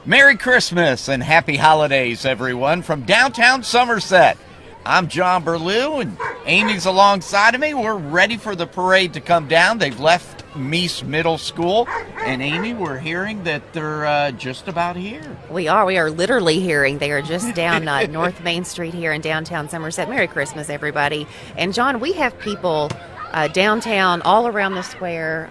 Merry Christmas and happy holidays, everyone, from downtown Somerset. I'm John Berlew, and Amy's alongside of me. We're ready for the parade to come down. They've left Meese Middle School, and Amy, we're hearing that they're just about here. We are literally hearing. They are just down North Main Street here in downtown Somerset. Merry Christmas, everybody. And John, we have people downtown all around the square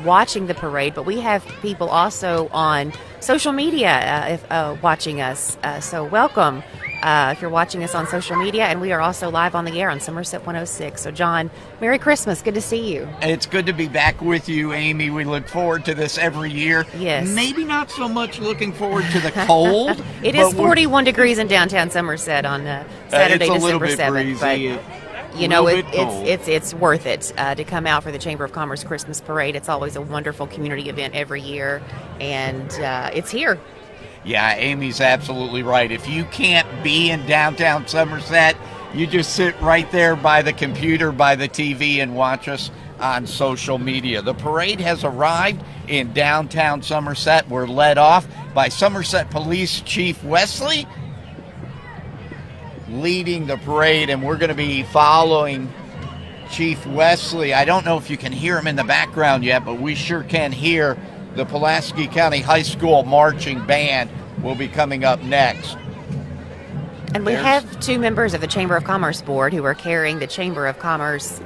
watching the parade, but we have people also on social media watching us. So welcome if you're watching us on social media, and we are also live on the air on Somerset 106. So John, Merry Christmas. Good to see you. It's good to be back with you, Amy. We look forward to this every year. Yes. Maybe not so much looking forward to the cold. It is 41 degrees in downtown Somerset on Saturday, December 7th. Breezy. You know, it's worth it to come out for the Chamber of Commerce Christmas Parade. It's always a wonderful community event every year, and it's here. Yeah, Amy's absolutely right. If you can't be in downtown Somerset, you just sit right there by the computer, by the TV, and watch us on social media. The parade has arrived in downtown Somerset. We're led off by Somerset Police Chief Wesley, leading the parade, and we're going to be following Chief Wesley. I don't know if you can hear him in the background yet, but we sure can hear the Pulaski County High School Marching Band will be coming up next. And we have two members of the Chamber of Commerce Board who are carrying the Chamber of Commerce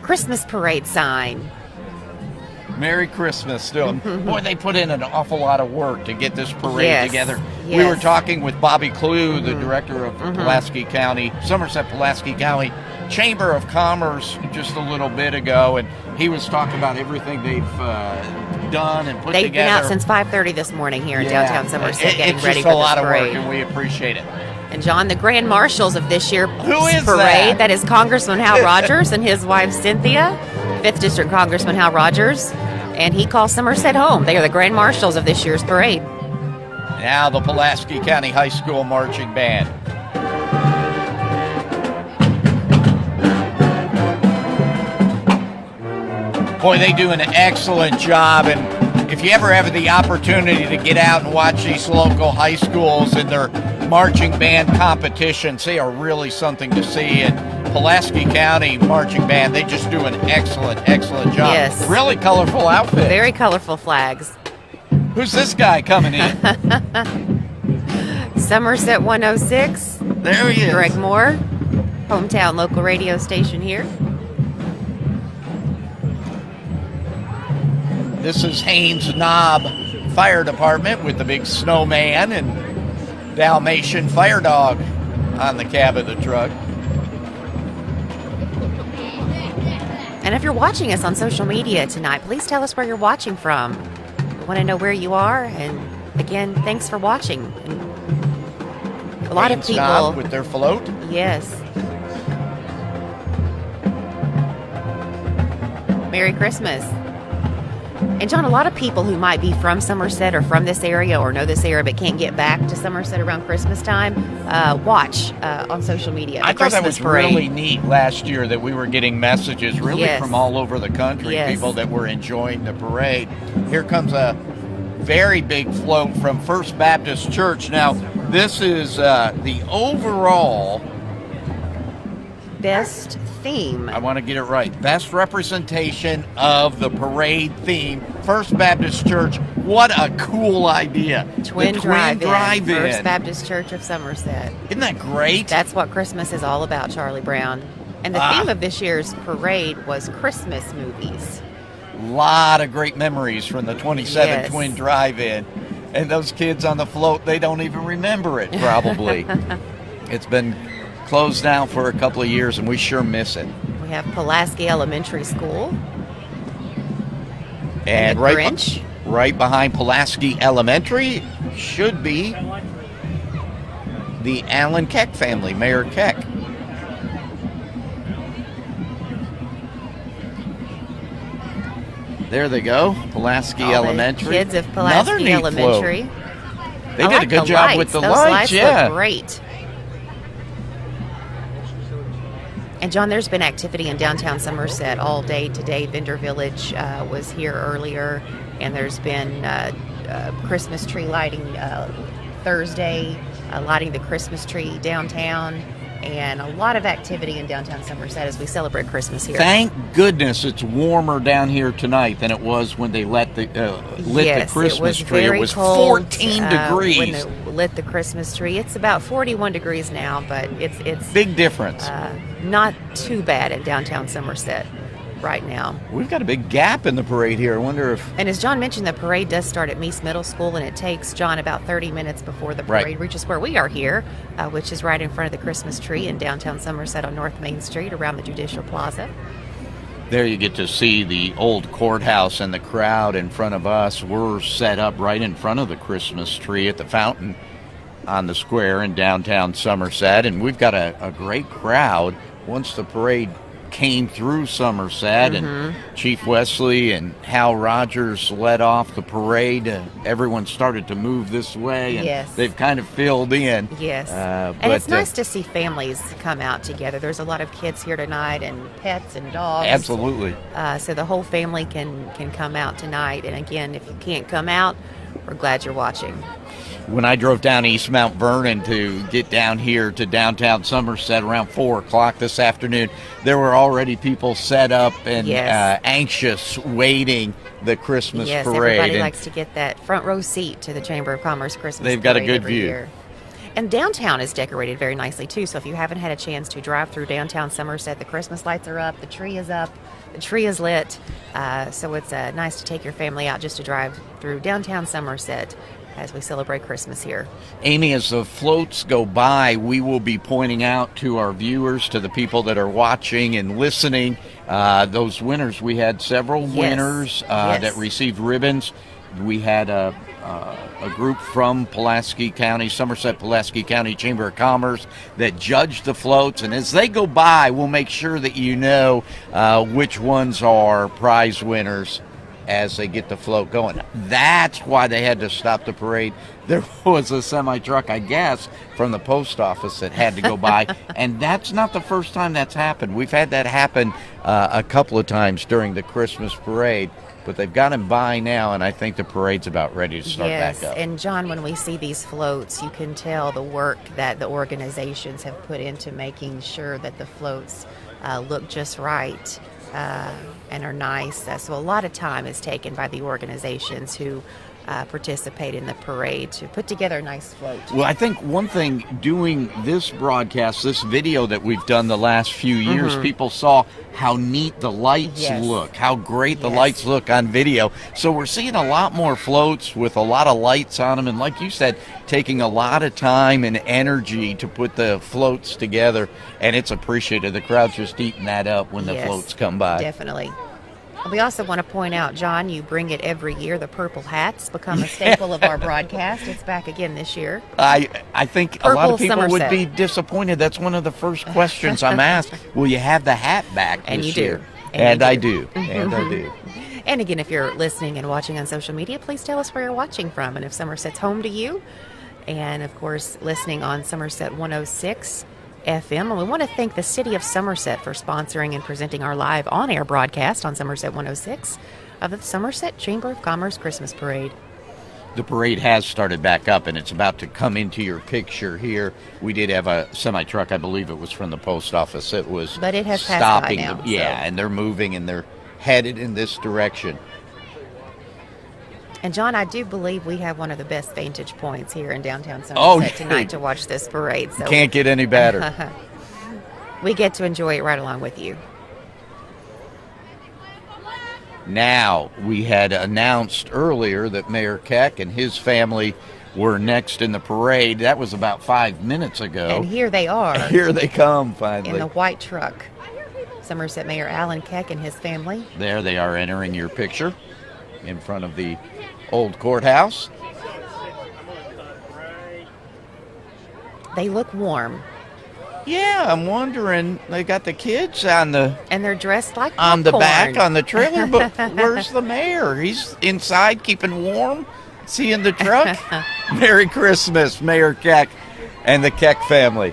Christmas Parade sign. Merry Christmas still. Boy, they put in an awful lot of work to get this parade together. Yes. We were talking with Bobby Clue, the director of Pulaski County, Somerset-Pulaski County Chamber of Commerce, just a little bit ago, and he was talking about everything they've done and put together. They've been out since 5:30 this morning here in downtown Somerset getting ready for this parade. It's just a lot of work, and we appreciate it. And John, the Grand Marshals of this year's parade, that is Congressman Hal Rogers and his wife Cynthia, 5th District Congressman Hal Rogers, and he calls Somerset home. They are the Grand Marshals of this year's parade. Now the Pulaski County High School Marching Band. Boy, they do an excellent job, and if you ever have the opportunity to get out and watch these local high schools and their marching band competitions, they are really something to see. And Pulaski County Marching Band, they just do an excellent job. Yes. Really colorful outfit. Very colorful flags. Who's this guy coming in? Somerset 106. There he is. Greg Moore, hometown local radio station here. This is Haynes Knob Fire Department with the big snowman and Dalmatian fire dog on the cab of the truck. And if you're watching us on social media tonight, please tell us where you're watching from. We want to know where you are, and again, thanks for watching. And a lot of people Knob with their float. Yes. Merry Christmas. And John, a lot of people who might be from Somerset or from this area or know this area but can't get back to Somerset around Christmas time, watch on social media. I thought that was really neat last year that we were getting messages really from all over the country, people that were enjoying the parade. Here comes a very big float from First Baptist Church. Now, this is the overall best theme. I want to get it right. Best representation of the parade theme. First Baptist Church. What a cool idea. Twin Drive-In. First in. Baptist Church of Somerset. Isn't that great? That's what Christmas is all about, Charlie Brown. And the theme of this year's parade was Christmas movies. A lot of great memories from the 27 Twin Drive-In. And those kids on the float, they don't even remember it, probably. It's been closed down for a couple of years, and we sure miss it. We have Pulaski Elementary School. And right behind Pulaski Elementary should be the Allen Keck family, Mayor Keck. There they go, Pulaski Elementary. Kids of Pulaski Elementary. Float. They did a good job with the lights. Those lights look great. And John, there's been activity in downtown Somerset all day today. Vendor Village was here earlier, and there's been Christmas tree lighting Thursday, lighting the Christmas tree downtown, and a lot of activity in downtown Somerset as we celebrate Christmas here. Thank goodness it's warmer down here tonight than it was when they lit the Christmas tree. It was cold, 14 degrees. when they lit the Christmas tree. It's about 41 degrees now, but it's big difference. Not too bad in downtown Somerset right now. We've got a big gap in the parade here. I wonder if... And as John mentioned, the parade does start at Meese Middle School, and it takes John about 30 minutes before the parade reaches where we are here, which is right in front of the Christmas tree in downtown Somerset on North Main Street around the Judicial Plaza. There you get to see the old courthouse and the crowd in front of us. We're set up right in front of the Christmas tree at the fountain on the square in downtown Somerset, and we've got a great crowd once the parade came through Somerset, and Chief Wesley and Hal Rogers led off the parade. Everyone started to move this way, and they've kind of filled in. Yes, and it's nice to see families come out together. There's a lot of kids here tonight, and pets and dogs. Absolutely. So the whole family can come out tonight. And again, if you can't come out, we're glad you're watching. When I drove down East Mount Vernon to get down here to downtown Somerset around 4 o'clock this afternoon, there were already people set up and anxious, waiting the Christmas parade. Everybody likes to get that front row seat to the Chamber of Commerce Christmas parade. They've got a good every view. Year. And downtown is decorated very nicely, too. So if you haven't had a chance to drive through downtown Somerset, the Christmas lights are up, the tree is up, the tree is lit. So it's nice to take your family out just to drive through downtown Somerset as we celebrate Christmas here. Amy, as the floats go by, we will be pointing out to our viewers, to the people that are watching and listening, those winners. We had several winners that received ribbons. We had a group from Pulaski County, Somerset-Pulaski County Chamber of Commerce, that judged the floats, and as they go by, we'll make sure that you know which ones are prize winners as they get the float going. That's why they had to stop the parade. There was a semi-truck, I guess, from the post office that had to go by, and that's not the first time that's happened. We've had that happen a couple of times during the Christmas parade, but they've got him by now, and I think the parade's about ready to start back up. And John, when we see these floats, you can tell the work that the organizations have put into making sure that the floats look just right. And are nice. So a lot of time is taken by the organizations who participate in the parade to put together a nice float. Well, I think one thing doing this broadcast, this video that we've done the last few years, people saw how neat the lights look, how great the lights look on video. So we're seeing a lot more floats with a lot of lights on them, and like you said, taking a lot of time and energy to put the floats together, and it's appreciated. The crowd's just eating that up when the floats come by. Definitely. We also want to point out, John, you bring it every year. The purple hats become a staple of our broadcast. It's back again this year. I think a lot of people would be disappointed. That's one of the first questions I'm asked. Will you have the hat back this year? And I do. And I do. And again, if you're listening and watching on social media, please tell us where you're watching from and if Somerset's home to you. And, of course, listening on Somerset 106 FM. And we want to thank the City of Somerset for sponsoring and presenting our live on-air broadcast on Somerset 106 of the Somerset Chamber of Commerce Christmas Parade. The parade has started back up, and it's about to come into your picture here. We did have a semi-truck, I believe it was from the post office. It was but it has stopping. Passed by now, and they're moving, and they're headed in this direction. And, John, I do believe we have one of the best vantage points here in downtown Somerset tonight to watch this parade. So can't get any better. We get to enjoy it right along with you. Now, we had announced earlier that Mayor Keck and his family were next in the parade. That was about 5 minutes ago. And here they are. Here they come, finally. In the white truck. Somerset Mayor Alan Keck and his family. There they are entering your picture in front of the old courthouse. They look warm. Yeah, I'm wondering, they got the kids on the... And they're dressed like popcorn. On the back, on the trailer, but where's the mayor? He's inside keeping warm. Is he in the truck? Merry Christmas, Mayor Keck and the Keck family.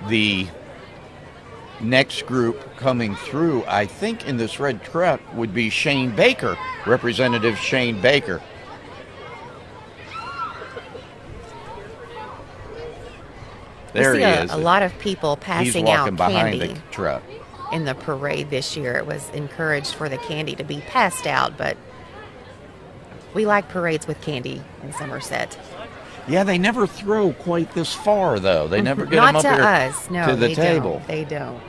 The next group coming through, I think, in this red truck would be Shane Baker, Representative Shane Baker. There we he see is. a lot of people passing He's out walking behind candy the truck. in the parade this year. It was encouraged for the candy to be passed out, but we like parades with candy in Somerset. Yeah, they never throw quite this far, though. They never get Not them up to here us. No, to the they table. Don't. They don't.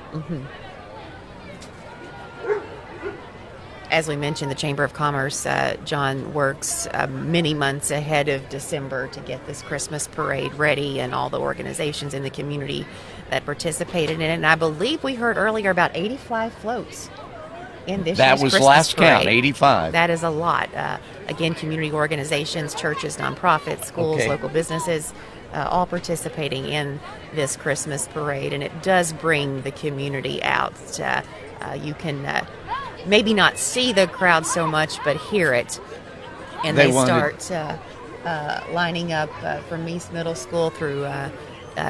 As we mentioned, the Chamber of Commerce, John works many months ahead of December to get this Christmas parade ready, and all the organizations in the community that participated in it. And I believe we heard earlier about 85 floats in this That year's was Christmas last parade. count, 85. That is a lot. Again, community organizations, churches, nonprofits, schools, Okay. local businesses, all participating in this Christmas parade. And it does bring the community out. You can maybe not see the crowd so much, but hear it. And they start lining up from East Middle School through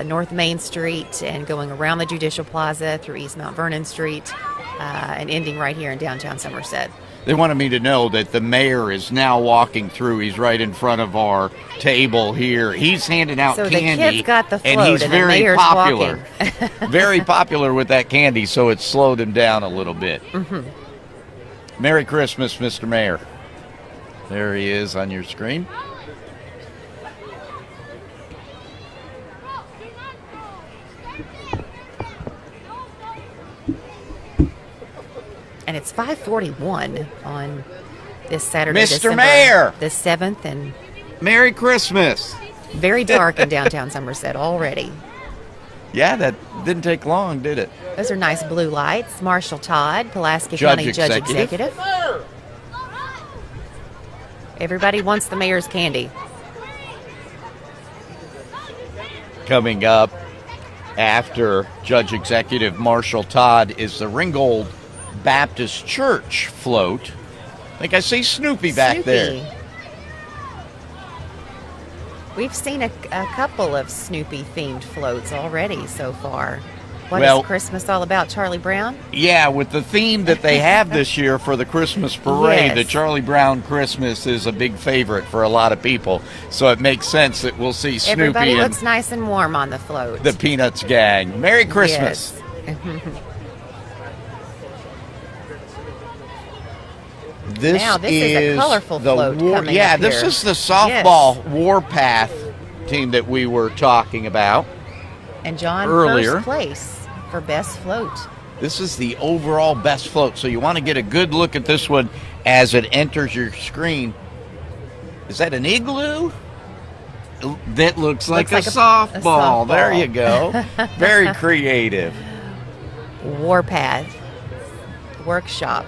North Main Street and going around the Judicial Plaza through East Mount Vernon Street and ending right here in downtown Somerset. They wanted me to know that the mayor is now walking through. He's right in front of our table here. He's handing out So candy. the kids got the float, and he's and the very mayor's popular. walking. Very popular with that candy, so it slowed him down a little bit. Merry Christmas, Mr. Mayor. There he is on your screen. And it's 5:41 on this Saturday, Mr. December Mayor! the 7th, and Merry Christmas. very dark in downtown Somerset already. Yeah, that didn't take long, did it? Those are nice blue lights. Marshal Todd, Pulaski Judge County Judge Executive. Executive. Everybody wants the mayor's candy. Coming up after Judge Executive Marshal Todd is the Ringgold Baptist Church float. I think I see Snoopy back there. We've seen a couple of Snoopy-themed floats already so far. What Well, is Christmas all about, Charlie Brown? Yeah, with the theme that they have this year for the Christmas parade, Yes. the Charlie Brown Christmas is a big favorite for a lot of people. So it makes sense that we'll see Snoopy Everybody and looks nice and warm on the float. the Peanuts gang. Merry Christmas. Yes. This Now, this is a colorful the float coming Yeah, up this here. is the softball Warpath team that we were talking about. And John, earlier. first place for best float. This is the overall best float, so you want to get a good look at this one as it enters your screen. Is that an igloo? That looks like, Looks a, like a softball. softball. There you go. Very creative. Warpath Workshop.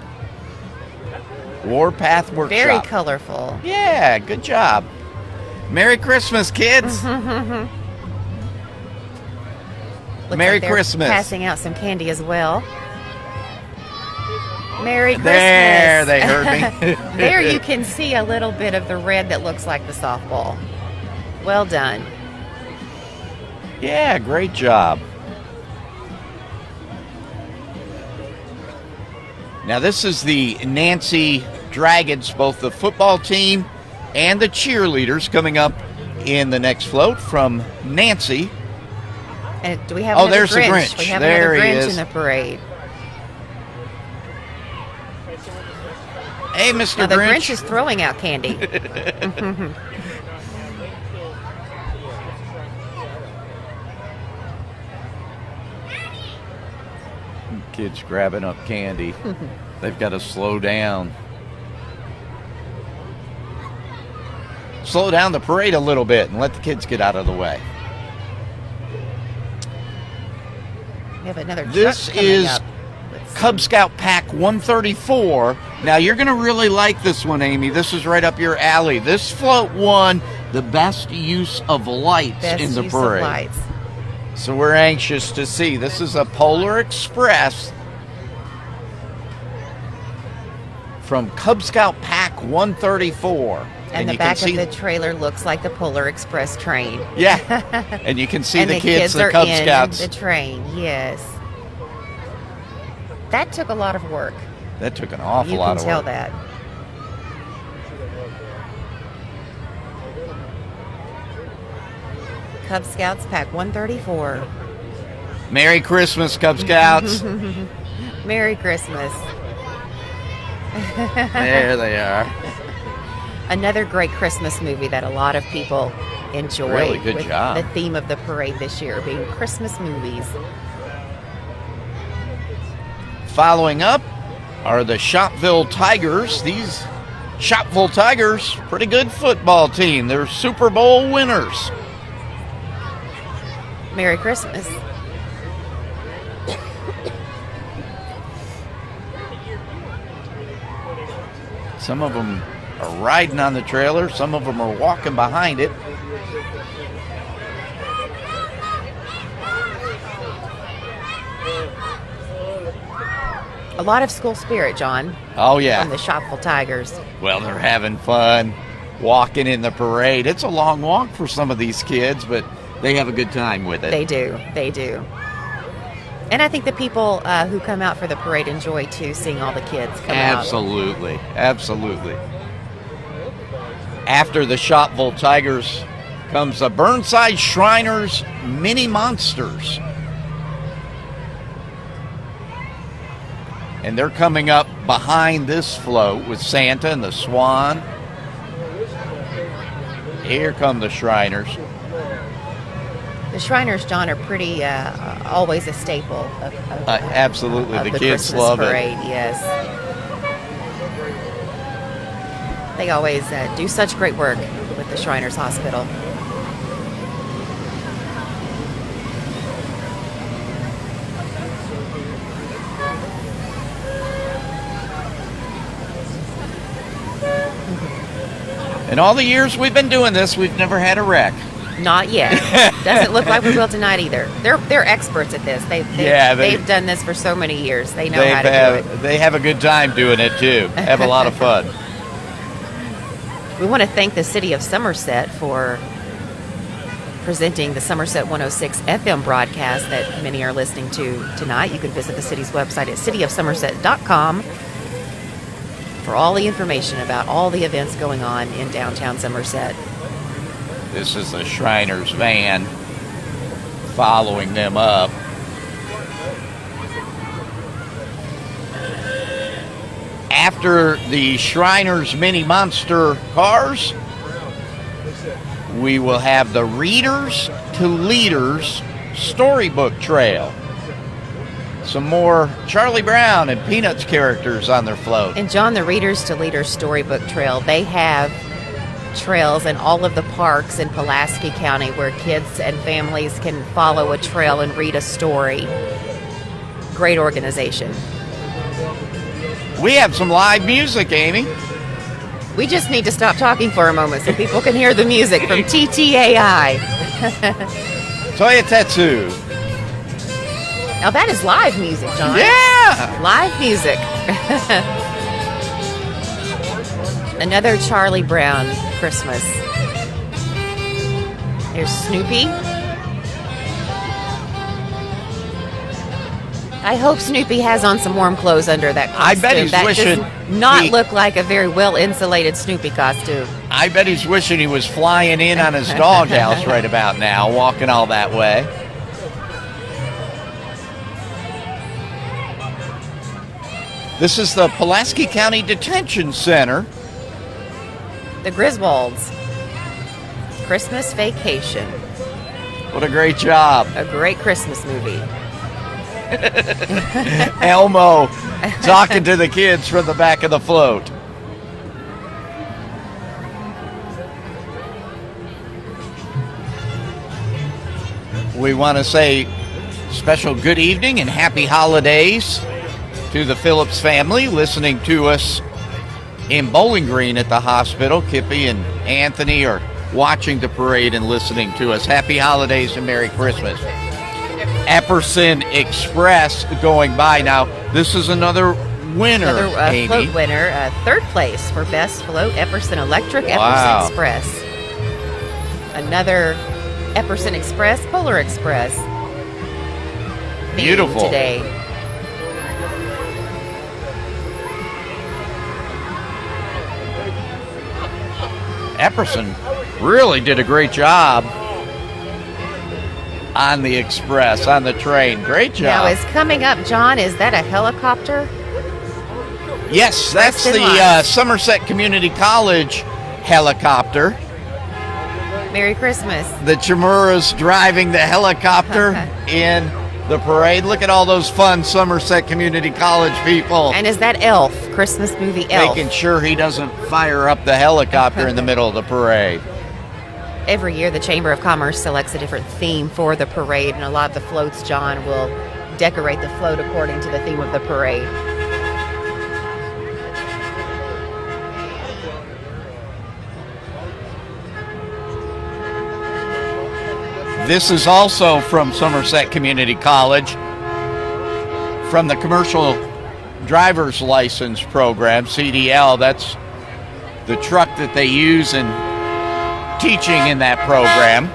Warpath Workshop. Very colorful. Yeah, good job. Merry Christmas, kids. Looks Merry like they're Christmas. Passing out some candy as well. Merry Christmas. There, they heard me. There you can see a little bit of the red that looks like the softball. Well done. Yeah, great job. Now this is the Nancy Dragons, both the football team and the cheerleaders coming up in the next float from Nancy. And do we have Oh, another there's the Grinch? Grinch. We have There another he Grinch is. in the parade. Hey, Mr. Now the Grinch. Grinch is throwing out candy. Kids grabbing up candy. They've got to slow down. Slow down the parade a little bit and let the kids get out of the way. We have another This truck coming is up. Let's see. Cub Scout Pack 134. Now you're going to really like this one, Amy. This is right up your alley. This float won the best use of lights Best in the use of parade. lights. So we're anxious to see. This is a Polar Express from Cub Scout Pack 134. And the you back can see, of the trailer looks like the Polar Express train. yeah, and you can see And the kids, the are Cub in Scouts. the train, yes. That took a lot of work. That took an awful You lot can of tell work. that. Cub Scouts Pack 134. Merry Christmas, Cub Scouts. Merry Christmas. There they are. Another great Christmas movie that a lot of people enjoy. Really good with job. The theme of the parade this year being Christmas movies. Following up are the Shopville Tigers. These Shopville Tigers, pretty good football team. They're Super Bowl winners. Merry Christmas. Some of them are riding on the trailer. Some of them are walking behind it. A lot of school spirit, John, Oh, yeah. from the Shopville Tigers. Well, they're having fun walking in the parade. It's a long walk for some of these kids, but they have a good time with it. They do. They do. And I think the people who come out for the parade enjoy, too, seeing all the kids come out. Absolutely. Absolutely. After the Shopville Tigers comes the Burnside Shriners Mini Monsters. And they're coming up behind this float with Santa and the Swan. Here come the Shriners. The Shriners, John, are pretty always a staple of Absolutely. of The the kids Christmas love parade, it. yes. They always do such great work with the Shriners Hospital. In all the years we've been doing this, we've never had a wreck. Not yet. Doesn't look like we will tonight either. They're experts at this. They've done this for so many years. They know how to do it. They have a good time doing it too. Have a lot of fun. We want to thank the City of Somerset for presenting the Somerset 106 FM broadcast that many are listening to tonight. You can visit the city's website at cityofsomerset.com for all the information about all the events going on in downtown Somerset. This is the Shriners van following them up. After the Shriners Mini Monster cars, we will have the Readers to Leaders Storybook Trail. Some more Charlie Brown and Peanuts characters on their float. And John, the Readers to Leaders Storybook Trail, they have trails in all of the parks in Pulaski County where kids and families can follow a trail and read a story. Great organization. We have some live music, Amy. We just need to stop talking for a moment so people can hear the music from TTAI. Toya Tetsu. Now that is live music, John. Yeah! Live music. Another Charlie Brown Christmas. There's Snoopy. I hope Snoopy has on some warm clothes under that costume. I bet he's that wishing does not look like a very well-insulated Snoopy costume. I bet he's wishing he was flying in on his doghouse right about now, walking all that way. This is the Pulaski County Detention Center. The Griswolds. Christmas Vacation. What a great job. A great Christmas movie. Elmo talking to the kids from the back of the float. We want to say special good evening and happy holidays to the Phillips family listening to us in Bowling Green at the hospital. Kippy and Anthony are watching the parade and listening to us. Happy holidays and Merry Christmas. Epperson Express going by. Now, this is another winner, Another Amy. float winner. Third place for best float, Epperson Electric, Wow. Epperson Express. Another Epperson Express, Polar Express. theme Beautiful. today. Epperson really did a great job on the express, on the train. Great job. Now, is coming up, John, is that a helicopter? Yes, that's First in the line. Somerset Community College helicopter. Merry Christmas. The Chamorros driving the helicopter in the parade. Look at all those fun Somerset Community College people. And is that Elf, Christmas movie Elf? Making sure he doesn't fire up the helicopter in the middle of the parade. Every year, the Chamber of Commerce selects a different theme for the parade, and a lot of the floats, John, will decorate the float according to the theme of the parade. This is also from Somerset Community College, from the Commercial Driver's License Program, CDL. That's the truck that they use in teaching in that program.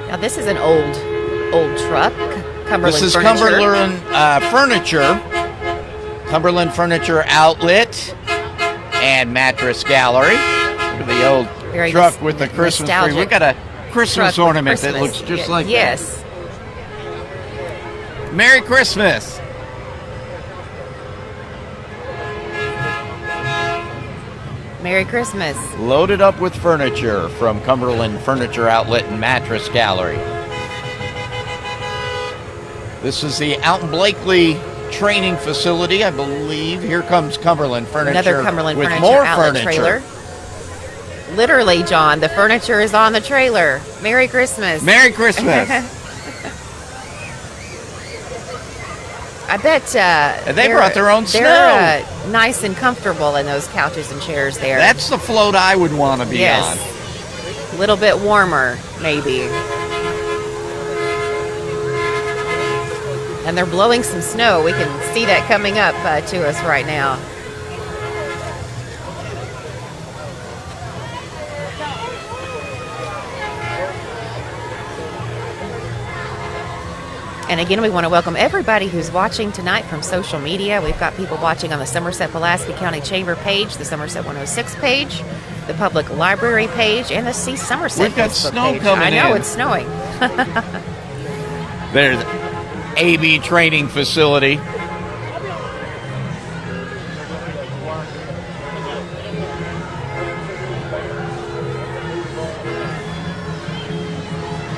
Now, this is an old truck, Cumberland This is Furniture. Cumberland Furniture Outlet and Mattress Gallery. Look at the old Very truck with the Christmas tree. nostalgic We've got a Christmas truck with ornament that Christmas. looks just like yes. that. Merry Christmas. Merry Christmas. Loaded up with furniture from Cumberland Furniture Outlet and Mattress Gallery. This is the Alton Blakely training facility, I believe. Here comes Cumberland Furniture Another Cumberland with Furniture more outlet furniture. trailer. Literally, John, the furniture is on the trailer. Merry Christmas. Merry Christmas. I bet And they brought their own they're nice and comfortable in those couches and chairs there. That's the float I would want to be yes. A little bit warmer, maybe. And they're blowing some snow. We can see that coming up to us right now. And again, we want to welcome everybody who's watching tonight from social media. We've got people watching on the Somerset-Pulaski County Chamber page, the Somerset 106 page, the Public Library page, and the See Somerset We've got Facebook snow page. coming I know, in. it's snowing. There's AB training facility.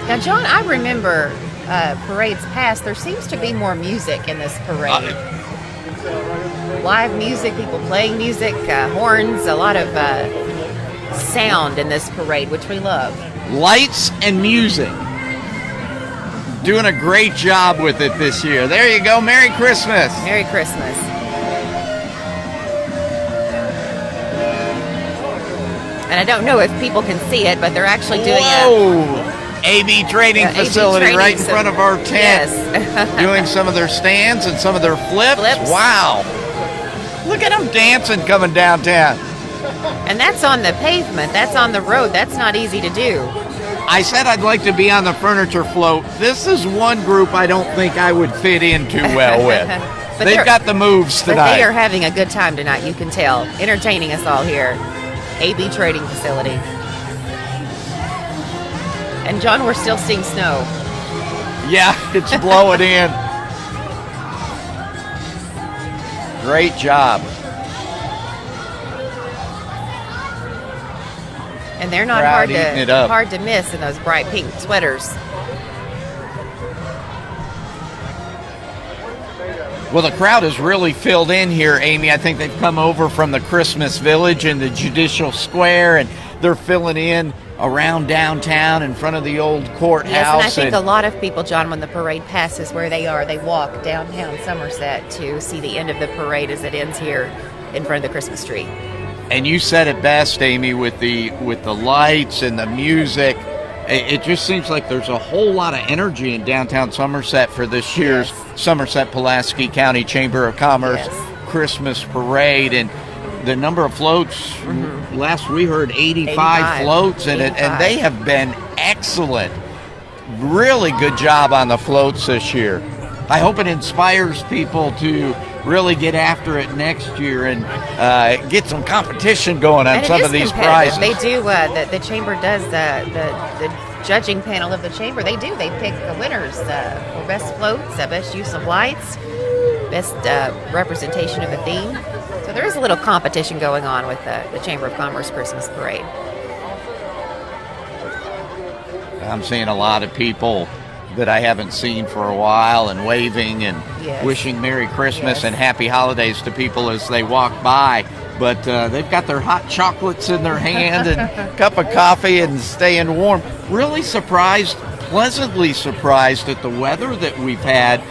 Now, John, I remember parades past, there seems to be more music in this parade. Live music, people playing music, horns, a lot of sound in this parade, which we love. Lights and music. Doing a great job with it this year. There you go. Merry Christmas. Merry Christmas. And I don't know if people can see it, but they're actually doing Whoa! AB training Yeah, AB facility training, right in so- front of our tent. Yes. Doing some of their stands and some of their flips. Flips. Wow. Look at them dancing coming downtown. And that's on the pavement. That's on the road. That's not easy to do. I said I'd like to be on the furniture float. This is one group I don't think I would fit in too well with. But They've they're- got the moves But tonight. they are having a good time tonight, you can tell. Entertaining us all here. AB Trading Facility. And John, we're still seeing snow. Yeah, it's blowing in. Great job. And they're not Crowd eating it up. hard to miss in those bright pink sweaters. Well, the crowd is really filled in here, Amy. I think they've come over from the Christmas Village and the Judicial Square, and they're filling in around downtown in front of the old courthouse. Yes, and I think a lot of people, John, when the parade passes where they are, they walk downtown Somerset to see the end of the parade as it ends here in front of the Christmas tree. And you said it best, Amy, with the lights and the music. It just seems like there's a whole lot of energy in downtown Somerset for this year's Somerset-Pulaski County Chamber of Commerce Christmas Parade. And the number of floats, last we heard 85 floats in it, and they have been excellent. Really good job on the floats this year. I hope it inspires people to really get after it next year and get some competition going on some of these prizes. They do. The chamber does the judging panel of the chamber. They pick the winners for best floats, best use of lights, best representation of a theme. So there is a little competition going on with the Chamber of Commerce Christmas Parade. I'm seeing a lot of people that I haven't seen for a while and waving and wishing Merry Christmas and Happy Holidays to people as they walk by. But they've got their hot chocolates in their hand and a cup of coffee and staying warm. Really surprised, pleasantly surprised at the weather that we've had.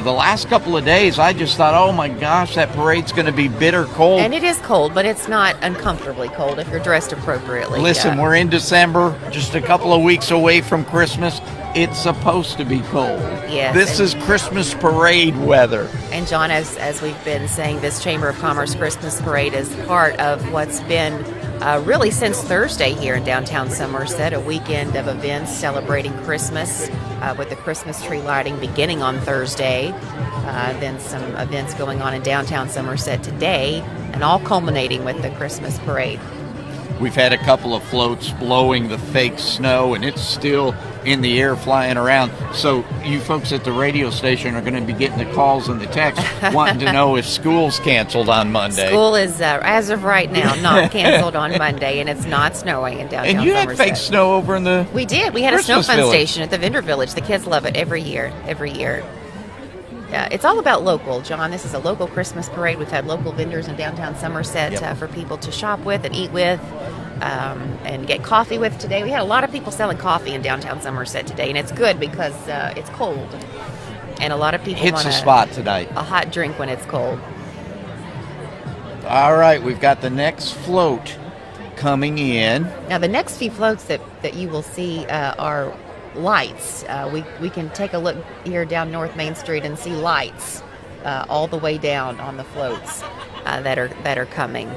The last couple of days, I just thought, oh my gosh, that parade's going to be bitter cold. And it is cold, but it's not uncomfortably cold if you're dressed appropriately. Listen, we're in December, just a couple of weeks away from Christmas. It's supposed to be cold. Yes. This is Christmas parade weather. And John, as we've been saying, this Chamber of Commerce Christmas Parade is part of what's been really since Thursday here in downtown Somerset, a weekend of events celebrating Christmas with the Christmas tree lighting beginning on Thursday, then some events going on in downtown Somerset today, and all culminating with the Christmas parade. We've had a couple of floats blowing the fake snow, and it's still in the air flying around. So you folks at the radio station are going to be getting the calls and the texts wanting to know if school's canceled on Monday. School is, as of right now, not canceled on Monday, and it's not snowing in downtown And you Somerset. had fake snow over in the We did. We had Christmas a snow fun village. station at the vendor village. The kids love it every year. It's all about local, John. This is a local Christmas parade. We've had local vendors in downtown Somerset for people to shop with and eat with and get coffee with today. We had a lot of people selling coffee in downtown Somerset today, and it's good because it's cold. And a lot of people hits want the spot tonight. A hot drink when it's cold. All right, we've got the next float coming in. Now, the next few floats that you will see are lights. We can take a look here down North Main Street and see lights all the way down on the floats that are coming.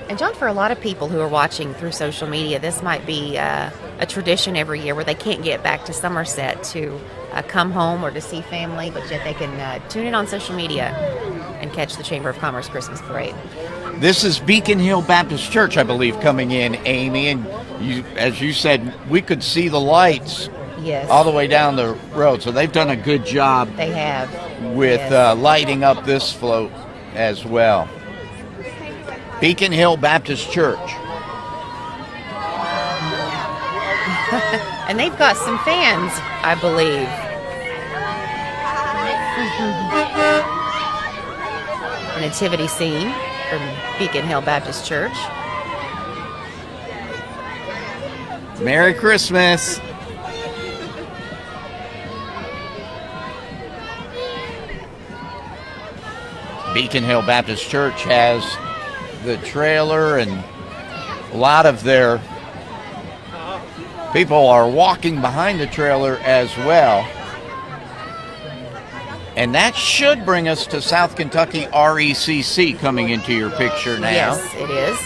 And John, for a lot of people who are watching through social media, this might be a tradition every year where they can't get back to Somerset to come home or to see family, but yet they can tune in on social media and catch the Chamber of Commerce Christmas Parade. This is Beacon Hill Baptist Church, I believe, coming in, Amy. And as you said, we could see the lights all the way down the road. So they've done a good job. They have. With lighting up this float as well. Beacon Hill Baptist Church. And they've got some fans, I believe. A nativity scene from Beacon Hill Baptist Church. Merry Christmas. Beacon Hill Baptist Church has the trailer, and a lot of their people are walking behind the trailer as well. And that should bring us to South Kentucky RECC coming into your picture now. Yes, it is.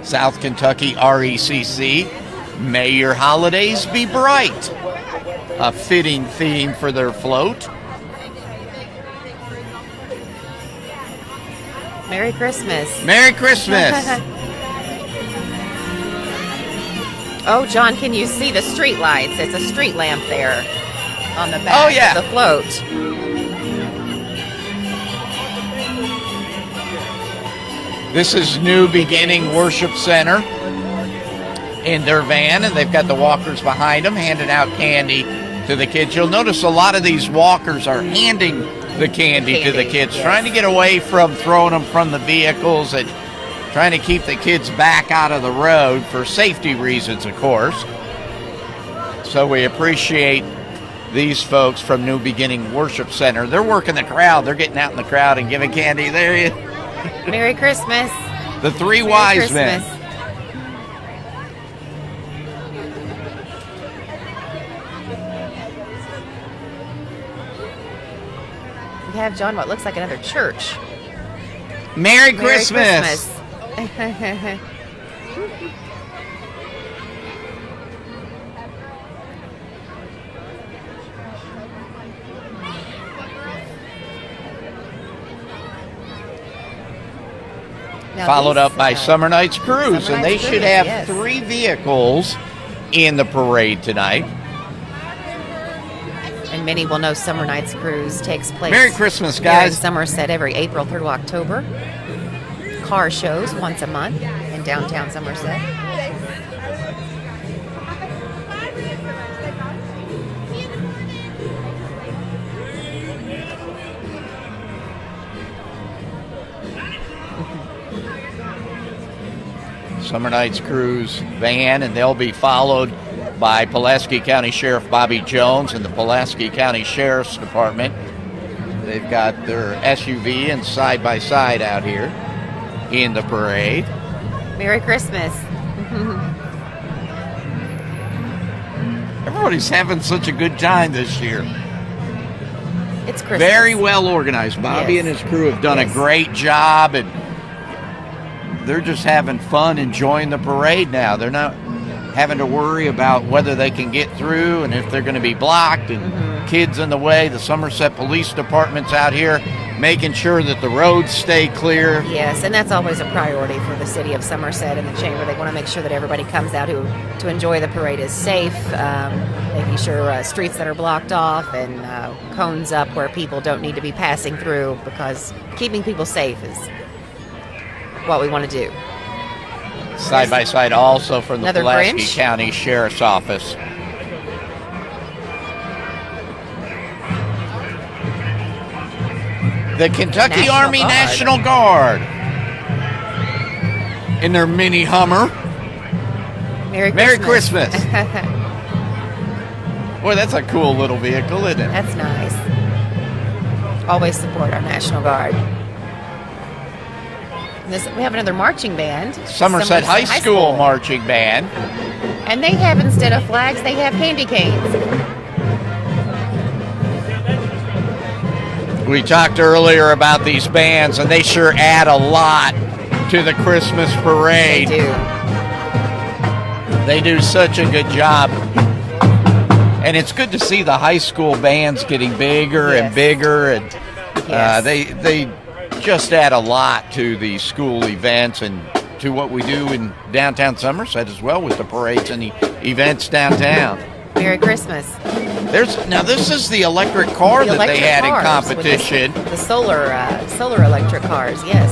South Kentucky RECC. May your holidays be bright. A fitting theme for their float. Merry Christmas. Merry Christmas. Oh, John, can you see the street lights? It's a street lamp there on the back of the float. This is New Beginning Worship Center in their van, and they've got the walkers behind them handing out candy to the kids. You'll notice a lot of these walkers are handing the candy to the kids, trying to get away from throwing them from the vehicles and trying to keep the kids back out of the road for safety reasons, of course. So we appreciate these folks from New Beginning Worship Center. They're working the crowd. They're getting out in the crowd and giving candy. There you Merry Christmas. The three Merry wise Christmas. men. We have, John, what looks like another church. Merry Merry Christmas. Christmas. Now Followed these, up by Summer Nights Cruise, Summer and they Nights should Cruise, have yes. 3 vehicles in the parade tonight. And many will know Summer Nights Cruise takes place. Merry Christmas, here in guys. Somerset every April through October. Car shows once a month in downtown Somerset. Summer Nights Cruise van, and they'll be followed by Pulaski County Sheriff Bobby Jones and the Pulaski County Sheriff's Department. They've got their SUV and side-by-side out here in the parade. Merry Christmas. Everybody's having such a good time this year. It's Christmas. Very well organized. Bobby Yes. and his crew have done Yes. a great job, and they're just having fun enjoying the parade now. They're not having to worry about whether they can get through and if they're going to be blocked and kids in the way. The Somerset Police Department's out here making sure that the roads stay clear. Yes, and that's always a priority for the city of Somerset and the Chamber. They want to make sure that everybody comes out to enjoy the parade is safe, making sure streets that are blocked off and cones up where people don't need to be passing through, because keeping people safe is what we want to do. Side by side also from the Another Pulaski Grinch? County Sheriff's Office. The Kentucky National Army Guard. National Guard in their mini Hummer. Merry Christmas. Boy, that's a cool little vehicle, isn't it? That's nice. Always support our National Guard. We have another marching band. Somerset High School marching band. And they have, instead of flags, they have candy canes. We talked earlier about these bands, and they sure add a lot to the Christmas parade. They do. They do such a good job. And it's good to see the high school bands getting bigger and Yes. bigger, and Yes. they just add a lot to the school events and to what we do in downtown Somerset as well with the parades and the events downtown. Merry Christmas. Now this is the electric car The that they electric had in cars with competition. The solar electric cars, yes.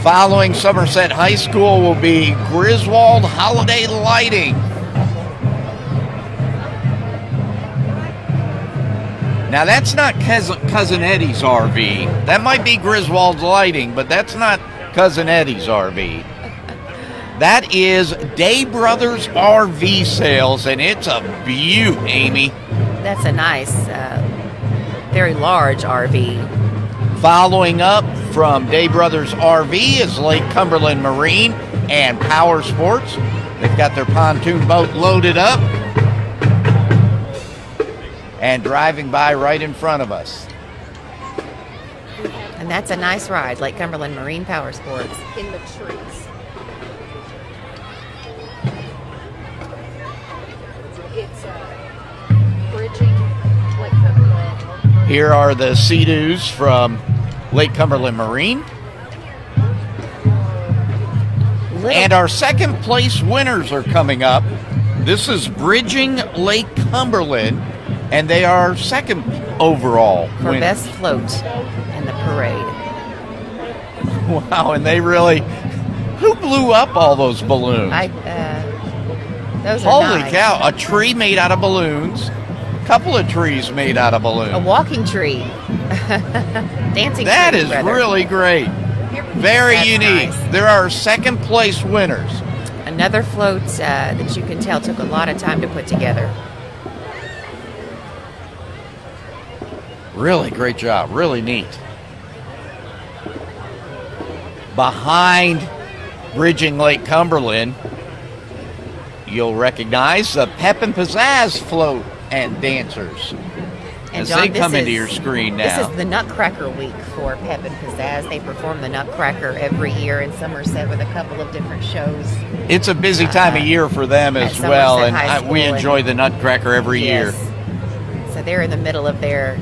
Following Somerset High School will be Griswold Holiday Lighting. Now that's not Cousin Eddie's RV. That might be Griswold's Lighting, but that's not Cousin Eddie's RV. That is Day Brothers RV Sales, and it's a beaut, Amy. That's a nice, very large RV. Following up from Day Brothers RV is Lake Cumberland Marine and Power Sports. They've got their pontoon boat loaded up and driving by right in front of us. And that's a nice ride, Lake Cumberland Marine Power Sports. In the trees. It's bridging Lake Cumberland. Here are the Sea-Doos from Lake Cumberland Marine. And our second place winners are coming up. This is Bridging Lake Cumberland, and they are second overall For winners. best float in the parade. Wow, and they really... Who blew up all those balloons? Those are Holy nice. cow, a tree made out of balloons. Couple of trees made out of A balloons. walking tree. Dancing That tree, is rather. really great. Very That's unique. nice. There are second place winners. Another float that you can tell took a lot of time to put together. Really great job. Really neat. Behind Bridging Lake Cumberland, you'll recognize the Pep and Pizzazz float and dancers. And as John, they come into your screen now. This is the Nutcracker Week for Pep and Pizzazz. They perform the Nutcracker every year in Somerset with a couple of different shows. It's a busy time of year for them as well, Somerset High and we School enjoy the Nutcracker every year. So they're in the middle of their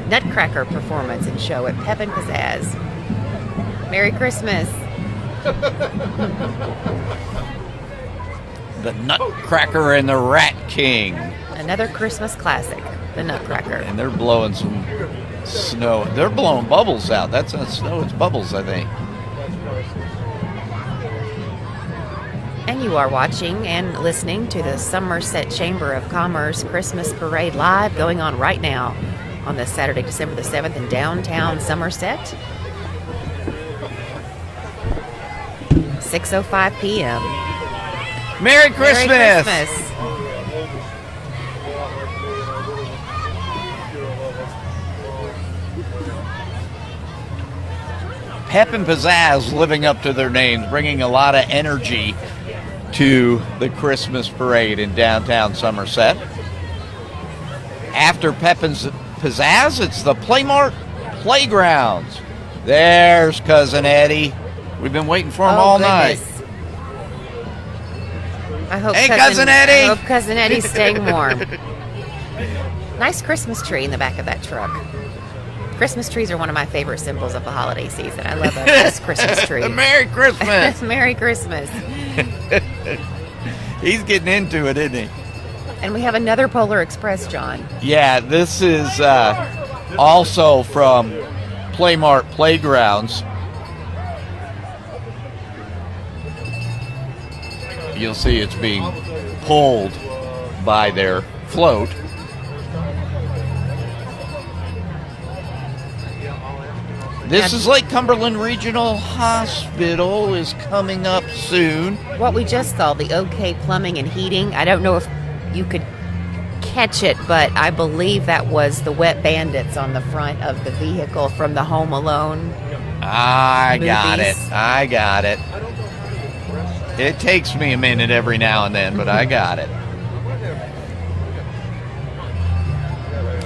Nutcracker performance and show at Pep and Pizzazz. Merry Christmas. The Nutcracker and the Rat King. Another Christmas classic, the Nutcracker. And they're blowing some snow. They're blowing bubbles out. That's not snow, it's bubbles, I think. And you are watching and listening to the Somerset Chamber of Commerce Christmas Parade live going on right now on this Saturday, December the 7th in downtown Somerset. 6:05 p.m. Merry Christmas! Merry Christmas! Pep and Pizzazz living up to their names, bringing a lot of energy to the Christmas parade in downtown Somerset. After Pep and Pizzazz, it's the Playmart Playgrounds. There's Cousin Eddie. We've been waiting for him all night. I hope Hey, Cousin Eddie! I hope Cousin Eddie's staying warm. Nice Christmas tree in the back of that truck. Christmas trees are one of my favorite symbols of the holiday season. I love a nice Christmas tree. Merry Christmas! Merry Christmas. He's getting into it, isn't he? And we have another Polar Express, John. Yeah, this is also from Playmart Playgrounds. You'll see it's being pulled by their float. This is Lake Cumberland Regional Hospital is coming up soon. What we just saw, the OK Plumbing and Heating, I don't know if you could catch it, but I believe that was the Wet Bandits on the front of the vehicle from the Home Alone I got it. movies. I got it. It takes me a minute every now and then, but I got it.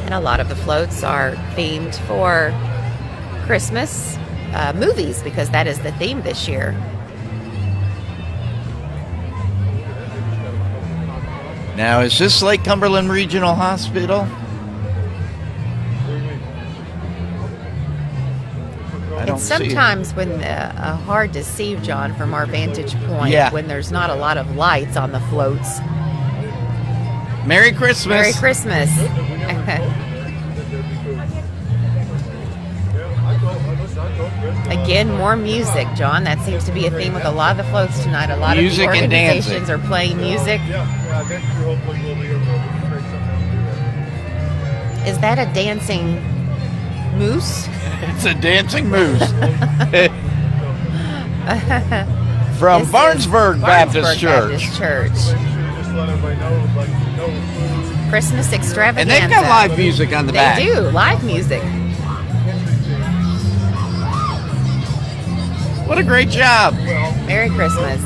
And a lot of the floats are themed for Christmas movies because that is the theme this year. Now, is this Lake Cumberland Regional Hospital? I don't It's see it. sometimes when hard to see, John, from our vantage point, Yeah. when there's not a lot of lights on the floats. Merry Christmas. Merry Christmas. Again, more music, John. That seems to be a theme with a lot of the floats tonight. A lot Music of the and organizations dancing. are playing music. Is that a dancing moose? It's a dancing moose. From This is Barnesburg Baptist Church. Baptist Church. Christmas extravaganza. And they've got live music on the They back. do, live music. What a great job. Merry Christmas.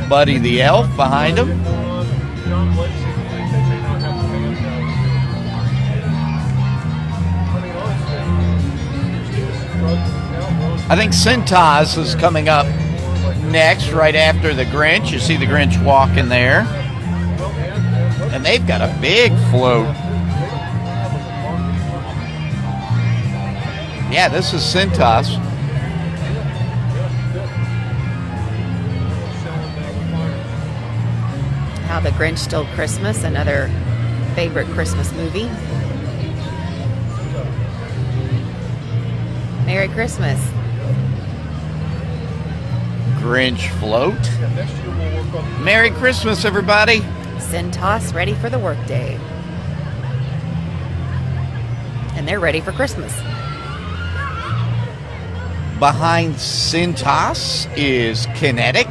Buddy the Elf behind him. I think Cintas is coming up next, right after the Grinch. You see the Grinch walking there. And they've got a big float. Yeah, this is Cintas. How the Grinch Stole Christmas, another favorite Christmas movie. Merry Christmas. Grinch float. Merry Christmas, everybody. Cintas ready for the workday. And they're ready for Christmas. Behind Cintas is Kinetic.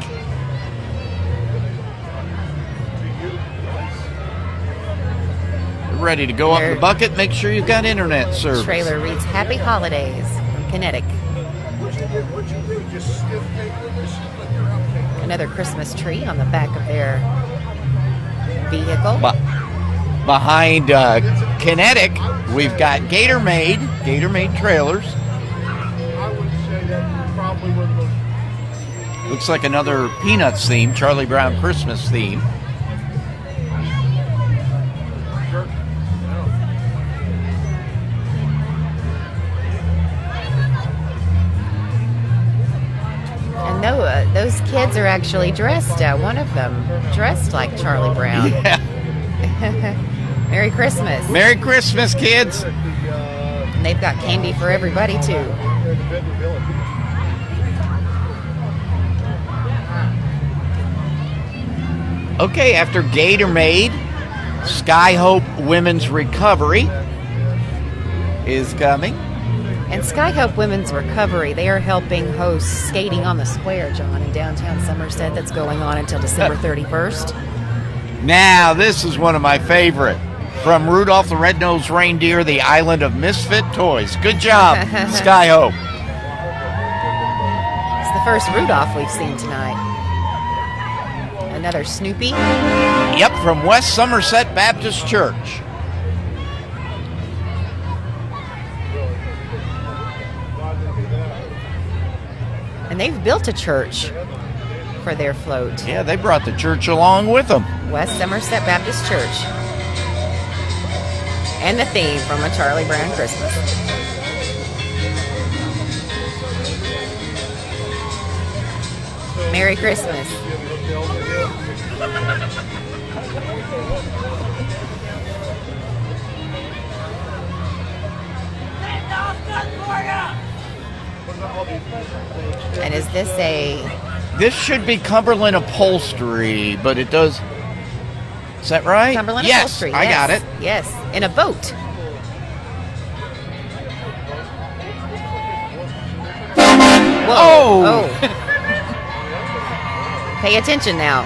Ready to go up the bucket. Make sure you've got internet service. Trailer reads Happy Holidays from Kinetic. Another Christmas tree on the back of their vehicle. Behind Kinetic, we've got Gatorade trailers. I would say that probably one of those. Looks like another Peanuts theme, Charlie Brown Christmas theme. And those kids are actually dressed, one of them dressed like Charlie Brown. Yeah. Merry Christmas. Merry Christmas, kids. And they've got candy for everybody, too. Okay, after Gatorade, Skyhope Women's Recovery is coming. And Skyhope Women's Recovery, they are helping host Skating on the Square, John, in downtown Somerset. That's going on until December 31st. Now, this is one of my favorite. From Rudolph the Red-Nosed Reindeer, the Island of Misfit Toys. Good job, Skyhope. It's the first Rudolph we've seen tonight. Another Snoopy. Yep, from West Somerset Baptist Church. And they've built a church for their float. Yeah, they brought the church along with them. West Somerset Baptist Church. And the theme from A Charlie Brown Christmas. Merry Christmas. And is this This should be Cumberland Upholstery, but it does... Is that right? Cumberland yes, Upholstery? I got it. Yes, in a boat. Whoa. Oh! Pay attention now.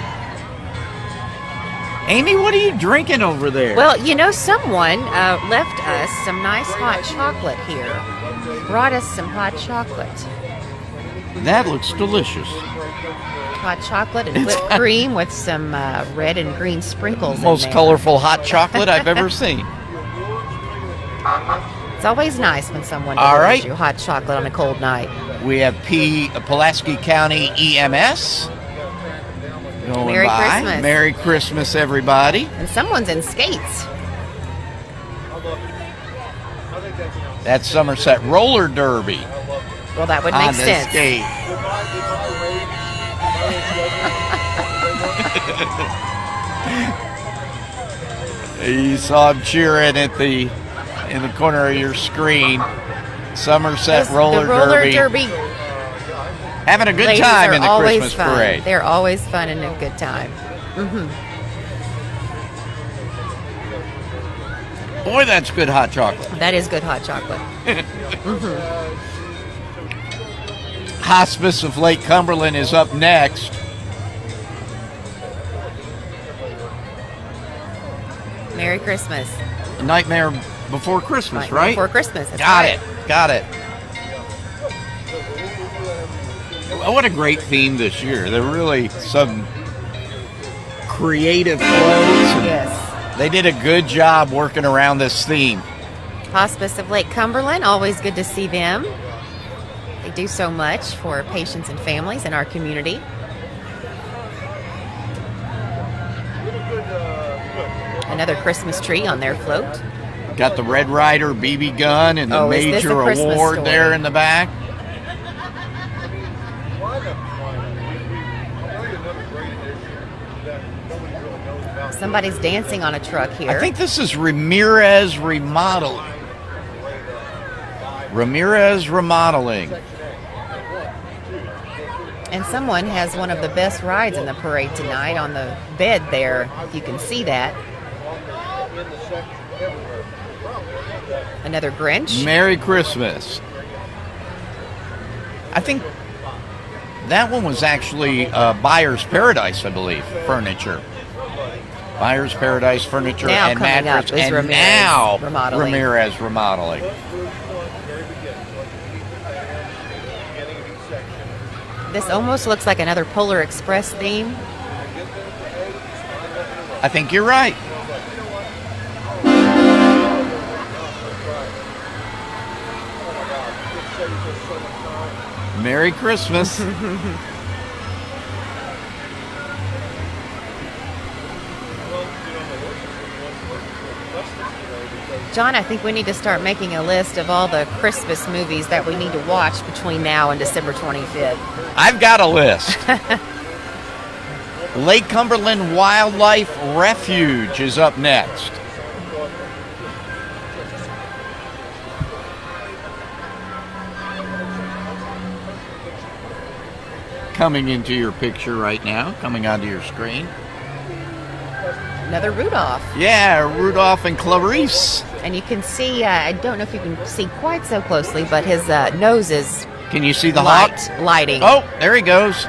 Amy, what are you drinking over there? Well, you know, someone left us some nice hot chocolate here. Brought us some hot chocolate. That looks delicious. Hot chocolate and whipped cream with some red and green sprinkles in Most there. colorful hot chocolate I've ever seen. It's always nice when someone All delivers right. you hot chocolate on a cold night. We have Pulaski County EMS going Merry by. Christmas. Merry Christmas, everybody. And someone's in skates. That's Somerset Roller Derby Well, that would on make the sense. skate. You saw him cheering in the corner of your screen. Somerset The Roller Derby. Having a good Ladies time are in the always Christmas fun. parade. They're always fun and a good time. Boy, that's good hot chocolate. That is good hot chocolate. Hospice of Lake Cumberland is up next. Merry Christmas. Nightmare Before Christmas, right? Before Christmas. That's Got right. it. Got it. What a great theme this year. There are really some creative flows. Yes. They did a good job working around this theme. Hospice of Lake Cumberland, always good to see them. They do so much for patients and families in our community. Another Christmas tree on their float. Got the Red Ryder BB gun and the Is this a major Christmas award story? there in the back. Somebody's dancing on a truck here. I think this is Ramirez Remodeling. Ramirez Remodeling. And someone has one of the best rides in the parade tonight on the bed there, if you can see that. Another Grinch. Merry Christmas. I think that one was actually Buyer's Paradise, I believe, furniture. Buyer's Paradise Furniture Now and coming Mattress, up is and Ramirez now Remodeling. Ramirez Remodeling. This almost looks like another Polar Express theme. I think you're right. Merry Christmas. John, I think we need to start making a list of all the Christmas movies that we need to watch between now and December 25th. I've got a list. Lake Cumberland Wildlife Refuge is up next. Coming into your picture right now, coming onto your screen. Another Rudolph. Yeah, Rudolph and Clarice. And you can see, I don't know if you can see quite so closely, but his nose is Can you see the hawk? lighting. Oh, there he goes.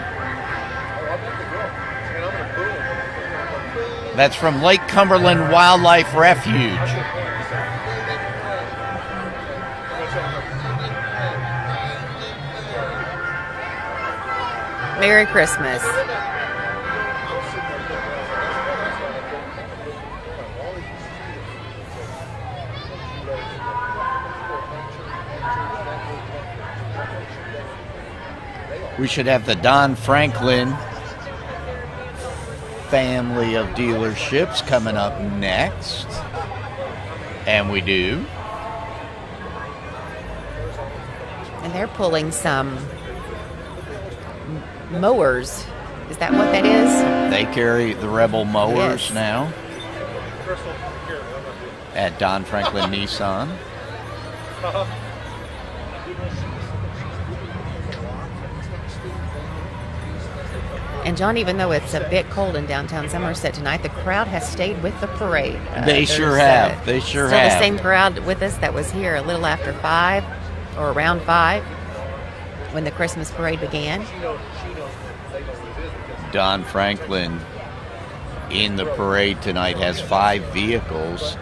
That's from Lake Cumberland Wildlife Refuge. Merry Christmas. We should have the Don Franklin family of dealerships coming up next. And we do. And they're pulling some mowers. Is that what that is? They carry the Rebel mowers Yes. now at Don Franklin Nissan. And John, even though it's a bit cold in downtown Somerset tonight, the crowd has stayed with the parade. They sure have. They sure still have. the same crowd with us that was here a little after 5 or around 5 when the Christmas parade began. Don Franklin in the parade tonight has 5 vehicles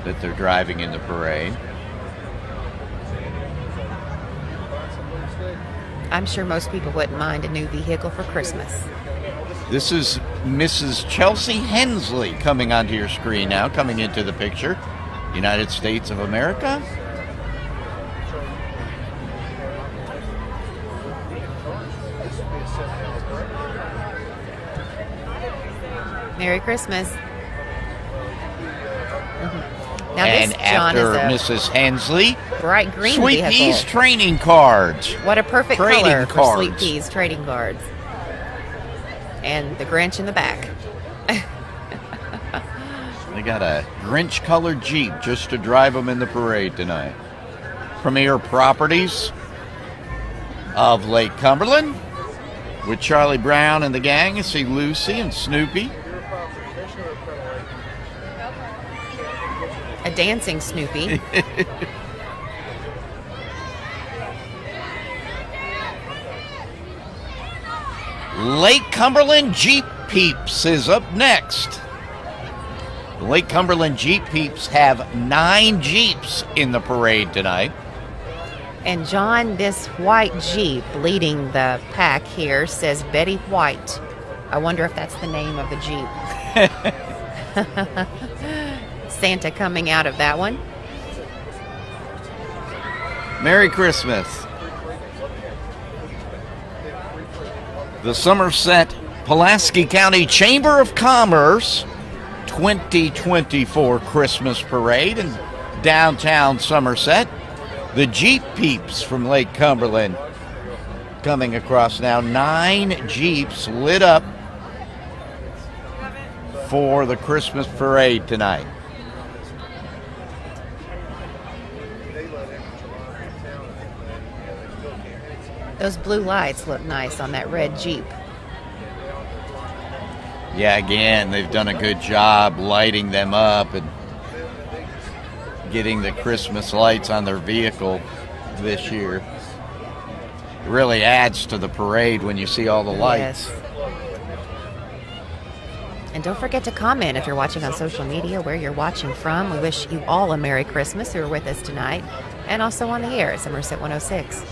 that they're driving in the parade. I'm sure most people wouldn't mind a new vehicle for Christmas. This is Mrs. Chelsea Hensley coming onto your screen now, coming into the picture. United States of America. Merry Christmas. Now And this, John, after is a Mrs. Hensley, bright green Sweet vehicle. Peas trading cards. What a perfect Trading color for cards. Sweet Peas trading cards. And the Grinch in the back. They got a Grinch-colored Jeep just to drive them in the parade tonight. Premier Properties of Lake Cumberland with Charlie Brown and the gang. You see Lucy and Snoopy. A dancing Snoopy. Lake Cumberland Jeep Peeps is up next. The Lake Cumberland Jeep Peeps have 9 Jeeps in the parade tonight. And John, this white Jeep leading the pack here says Betty White. I wonder if that's the name of the Jeep. Santa coming out of that one. Merry Christmas. The Somerset-Pulaski County Chamber of Commerce 2024 Christmas Parade in downtown Somerset. The Jeep Peeps from Lake Cumberland coming across now. 9 Jeeps lit up for the Christmas parade tonight. Those blue lights look nice on that red Jeep. Yeah, again, they've done a good job lighting them up and getting the Christmas lights on their vehicle this year. It really adds to the parade when you see all the lights. Yes. And don't forget to comment if you're watching on social media where you're watching from. We wish you all a Merry Christmas who are with us tonight, and also on the air at Somerset 106.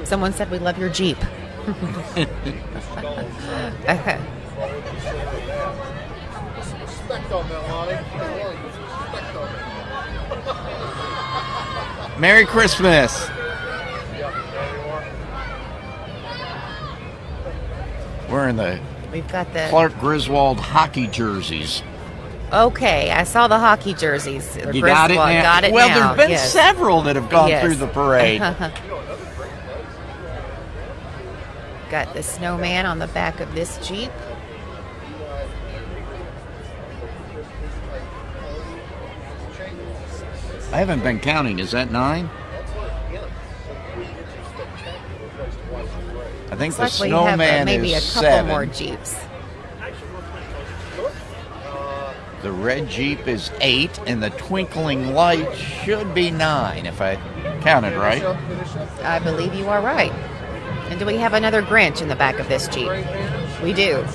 Someone said we love your Jeep. Respect on that, Lonnie. Respect on that. Merry Christmas. We're in the We've got the... Clark Griswold hockey jerseys. Okay, I saw the hockey jerseys. You got it now? Got it well, now. there's been Yes. several that have gone Yes. through the parade. Got the snowman on the back of this Jeep. I haven't been counting. Is that 9? I think the Looks like we have snowman maybe a is couple 7. more Jeeps. The red Jeep is 8, and the twinkling light should be 9, if I counted right. I believe you are right. And do we have another Grinch in the back of this Jeep? We do.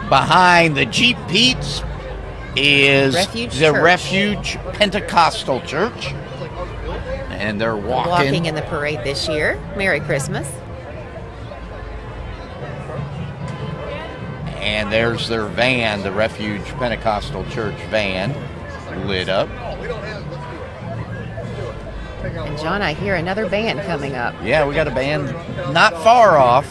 Behind the Jeep Pete's is Refuge the Church. Refuge Pentecostal Church. And they're Walking in the parade this year. Merry Christmas. And there's their van, the Refuge Pentecostal Church van, lit up. And John, I hear another band coming up. Yeah, we got a band not far off.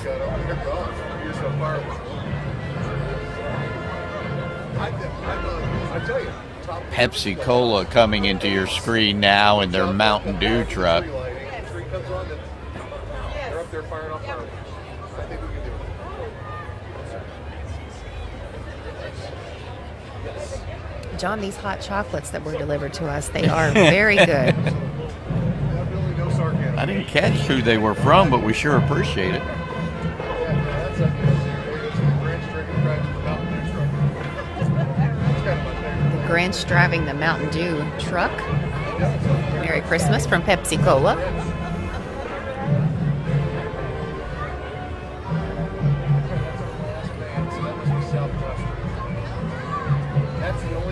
Pepsi Cola coming into your screen now in their Mountain Dew truck. John, these hot chocolates that were delivered to us, they are very good. I didn't catch who they were from, but we sure appreciate it. The Grinch driving the Mountain Dew truck. Merry Christmas from Pepsi Cola.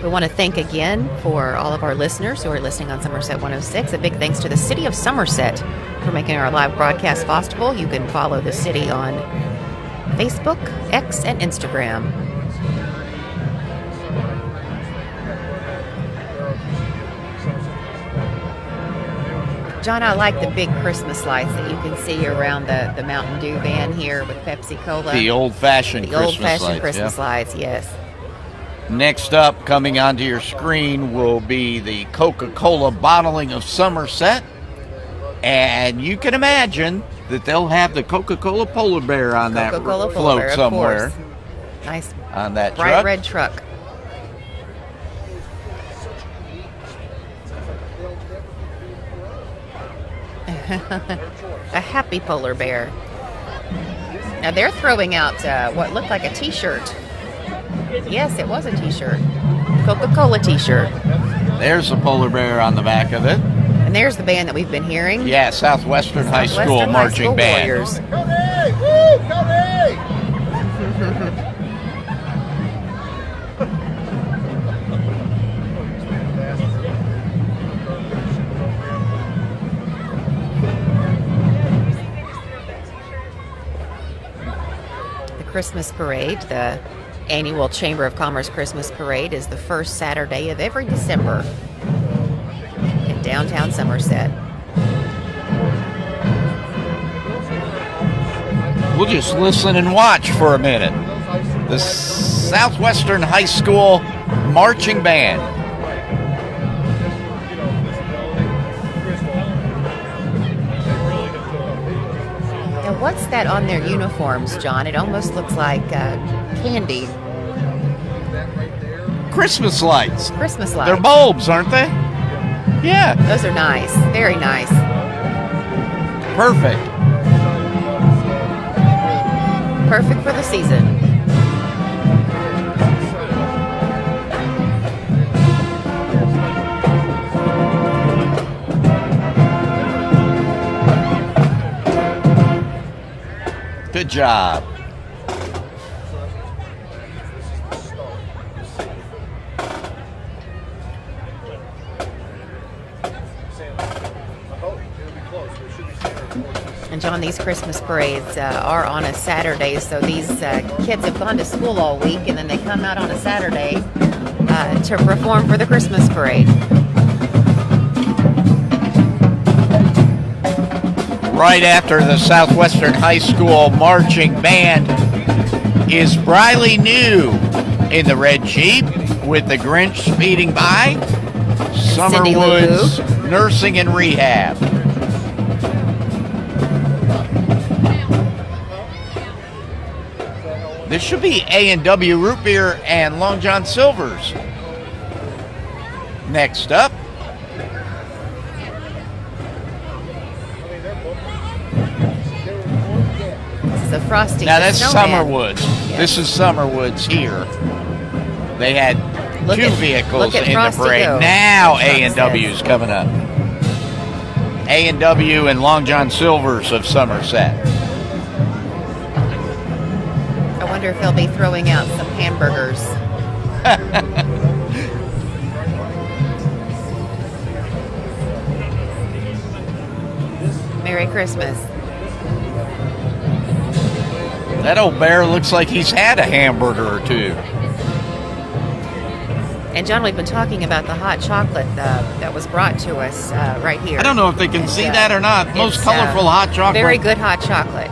We want to thank again for all of our listeners who are listening on Somerset 106. A big thanks to the City of Somerset for making our live broadcast possible. You can follow the city on Facebook, X, and Instagram. John, I like the big Christmas lights that you can see around the Mountain Dew van here with Pepsi Cola. The old-fashioned Christmas lights, yes. Next up, coming onto your screen, will be the Coca-Cola bottling of Somerset. And you can imagine that they'll have the Coca-Cola polar bear on that Coca-Cola float polar bear, somewhere. of course. Nice On that bright truck. red truck. A happy polar bear. Now they're throwing out what looked like a t-shirt. Yes, it was a t-shirt. Coca-Cola t-shirt. There's the polar bear on the back of it. And there's the band that we've been hearing. Yeah, Southwestern High School Southwestern High Marching School Band. Warriors. Cody! Woo! Cody! The Christmas Parade, the annual Chamber of Commerce Christmas Parade, is the first Saturday of every December in downtown Somerset. We'll just listen and watch for a minute. The Southwestern High School Marching Band. Now, what's that on their uniforms, John? It almost looks like candy. Christmas lights. Christmas lights. They're bulbs, aren't they? Yeah, Those are nice. Very nice. perfect. Perfect for the season. Good job. And John, these Christmas parades are on a Saturday, so these kids have gone to school all week, and then they come out on a Saturday to perform for the Christmas parade. Right after the Southwestern High School marching band is Briley New in the red Jeep with the Grinch speeding by. Cindy Summerwood's Nursing and Rehab. This should be A&W Root Beer and Long John Silver's. Next up, This is a Frosty. now the that's Snowman. Summerwoods. Yes. This is Summerwoods here. They had Look two at- vehicles look at in Frosty the parade. go. Now That's what it A&W's says. coming up. A&W and Long John Silver's of Somerset. I wonder if they'll be throwing out some hamburgers. Merry Christmas. That old bear looks like he's had a hamburger or two. And John, we've been talking about the hot chocolate that was brought to us right here. I don't know if they can see It's, that or not. Most it's, colorful hot chocolate Very good hot chocolate.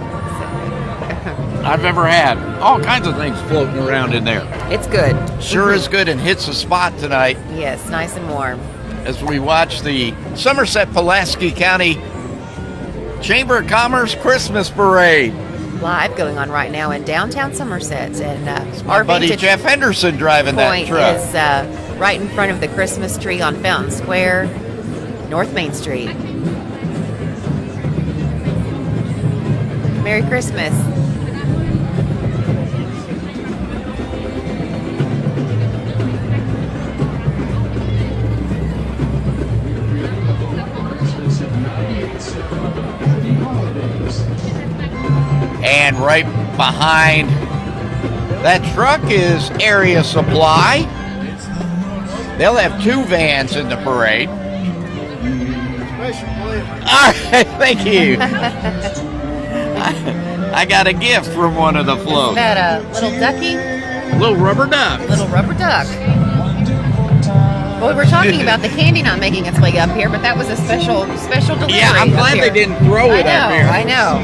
I've ever had. All kinds of things floating around in there. It's good. Sure is good and hits the spot tonight Yes, nice and warm. as we watch the Somerset-Pulaski County Chamber of Commerce Christmas Parade. Live going on right now in downtown Somerset. And My our buddy Vantage Jeff Henderson driving that Point truck. is right in front of the Christmas tree on Fountain Square, North Main Street. Merry Christmas. And right behind that truck is Area Supply. They'll have two vans in the parade. Special delivery. All right, thank you. I got a gift from one of the Is floats. that a little ducky? Little rubber duck. Little rubber duck. Well, we were talking about the candy not making its way up here, but that was a special delivery. Yeah, I'm up glad here. they didn't throw it up here. I know.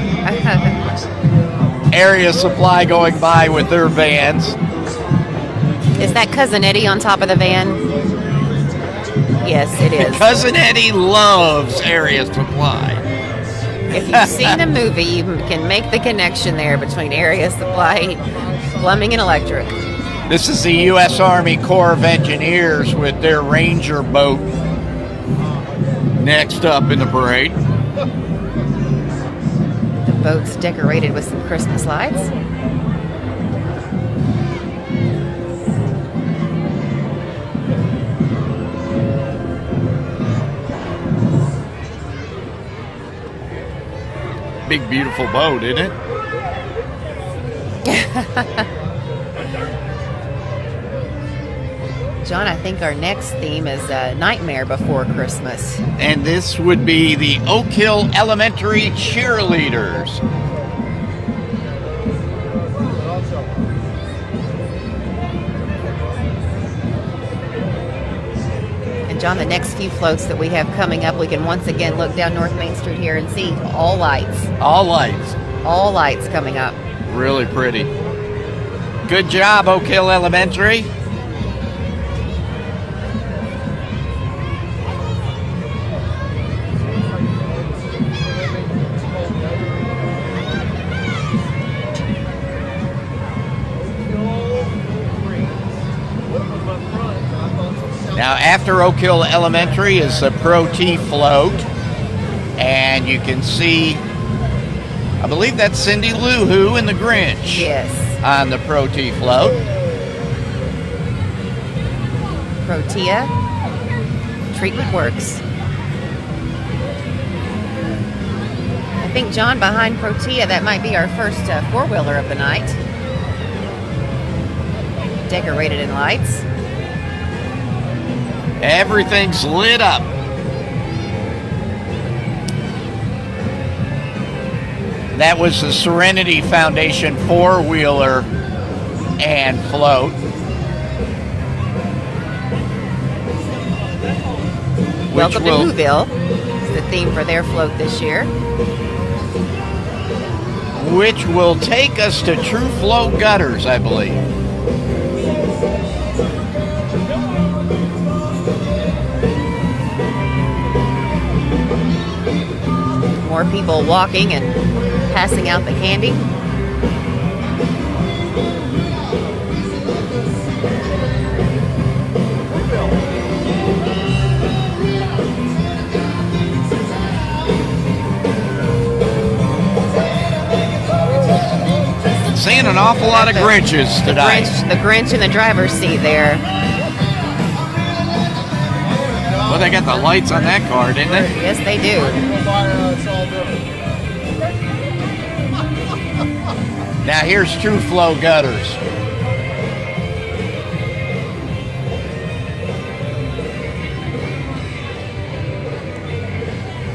Area Supply going by with their vans. Is that Cousin Eddie on top of the van? Yes, it is. Cousin Eddie loves Area Supply. If you've seen the movie, you can make the connection there between Area Supply, Plumbing, and Electric. This is the U.S. Army Corps of Engineers with their Ranger boat next up in the parade. The boat's decorated with some Christmas lights. Big, beautiful boat, isn't it? John, I think our next theme is Nightmare Before Christmas. And this would be the Oak Hill Elementary cheerleaders. And John, the next few floats that we have coming up, we can once again look down North Main Street here and see all lights. All lights. All lights coming up. Really pretty. Good job, Oak Hill Elementary. Now, after Oak Hill Elementary is the Pro T float, and you can see I believe that's Cindy Lou Who and the Grinch Yes. on the Pro T float. Protea Treatment Works. I think, John, behind Protea, that might be our first four-wheeler of the night. Decorated in lights. Everything's lit up. That was the Serenity Foundation four-wheeler and float. Welcome to Whoville. It's the theme for their float this year. Which will take us to True Flow Gutters, I believe. More people walking and passing out the candy. Seeing an awful lot of Grinches tonight. The Grinch in the driver's seat there. Well, they got the lights on that car, didn't they? Yes, they do. Now here's True Flow Gutters.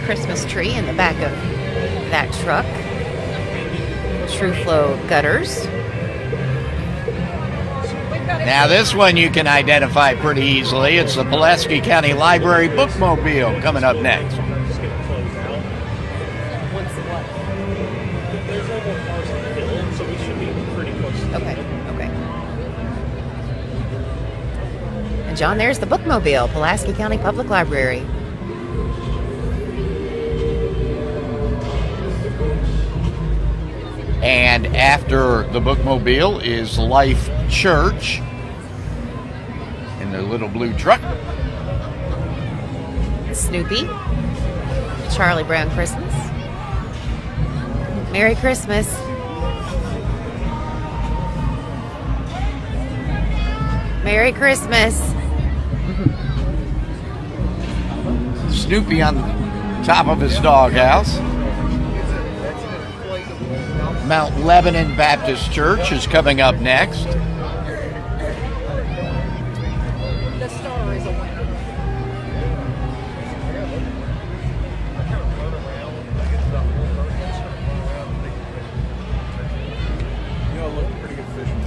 Christmas tree in the back of that truck. True Flow Gutters. Now this one you can identify pretty easily. It's the Pulaski County Library Bookmobile coming up next. Okay. And John, there's the Bookmobile, Pulaski County Public Library. And after the Bookmobile is Life Church in their little blue truck. Snoopy. Charlie Brown Christmas. Merry Christmas. Merry Christmas. Snoopy on top of his doghouse. Mount Lebanon Baptist Church is coming up next. The star is a winner.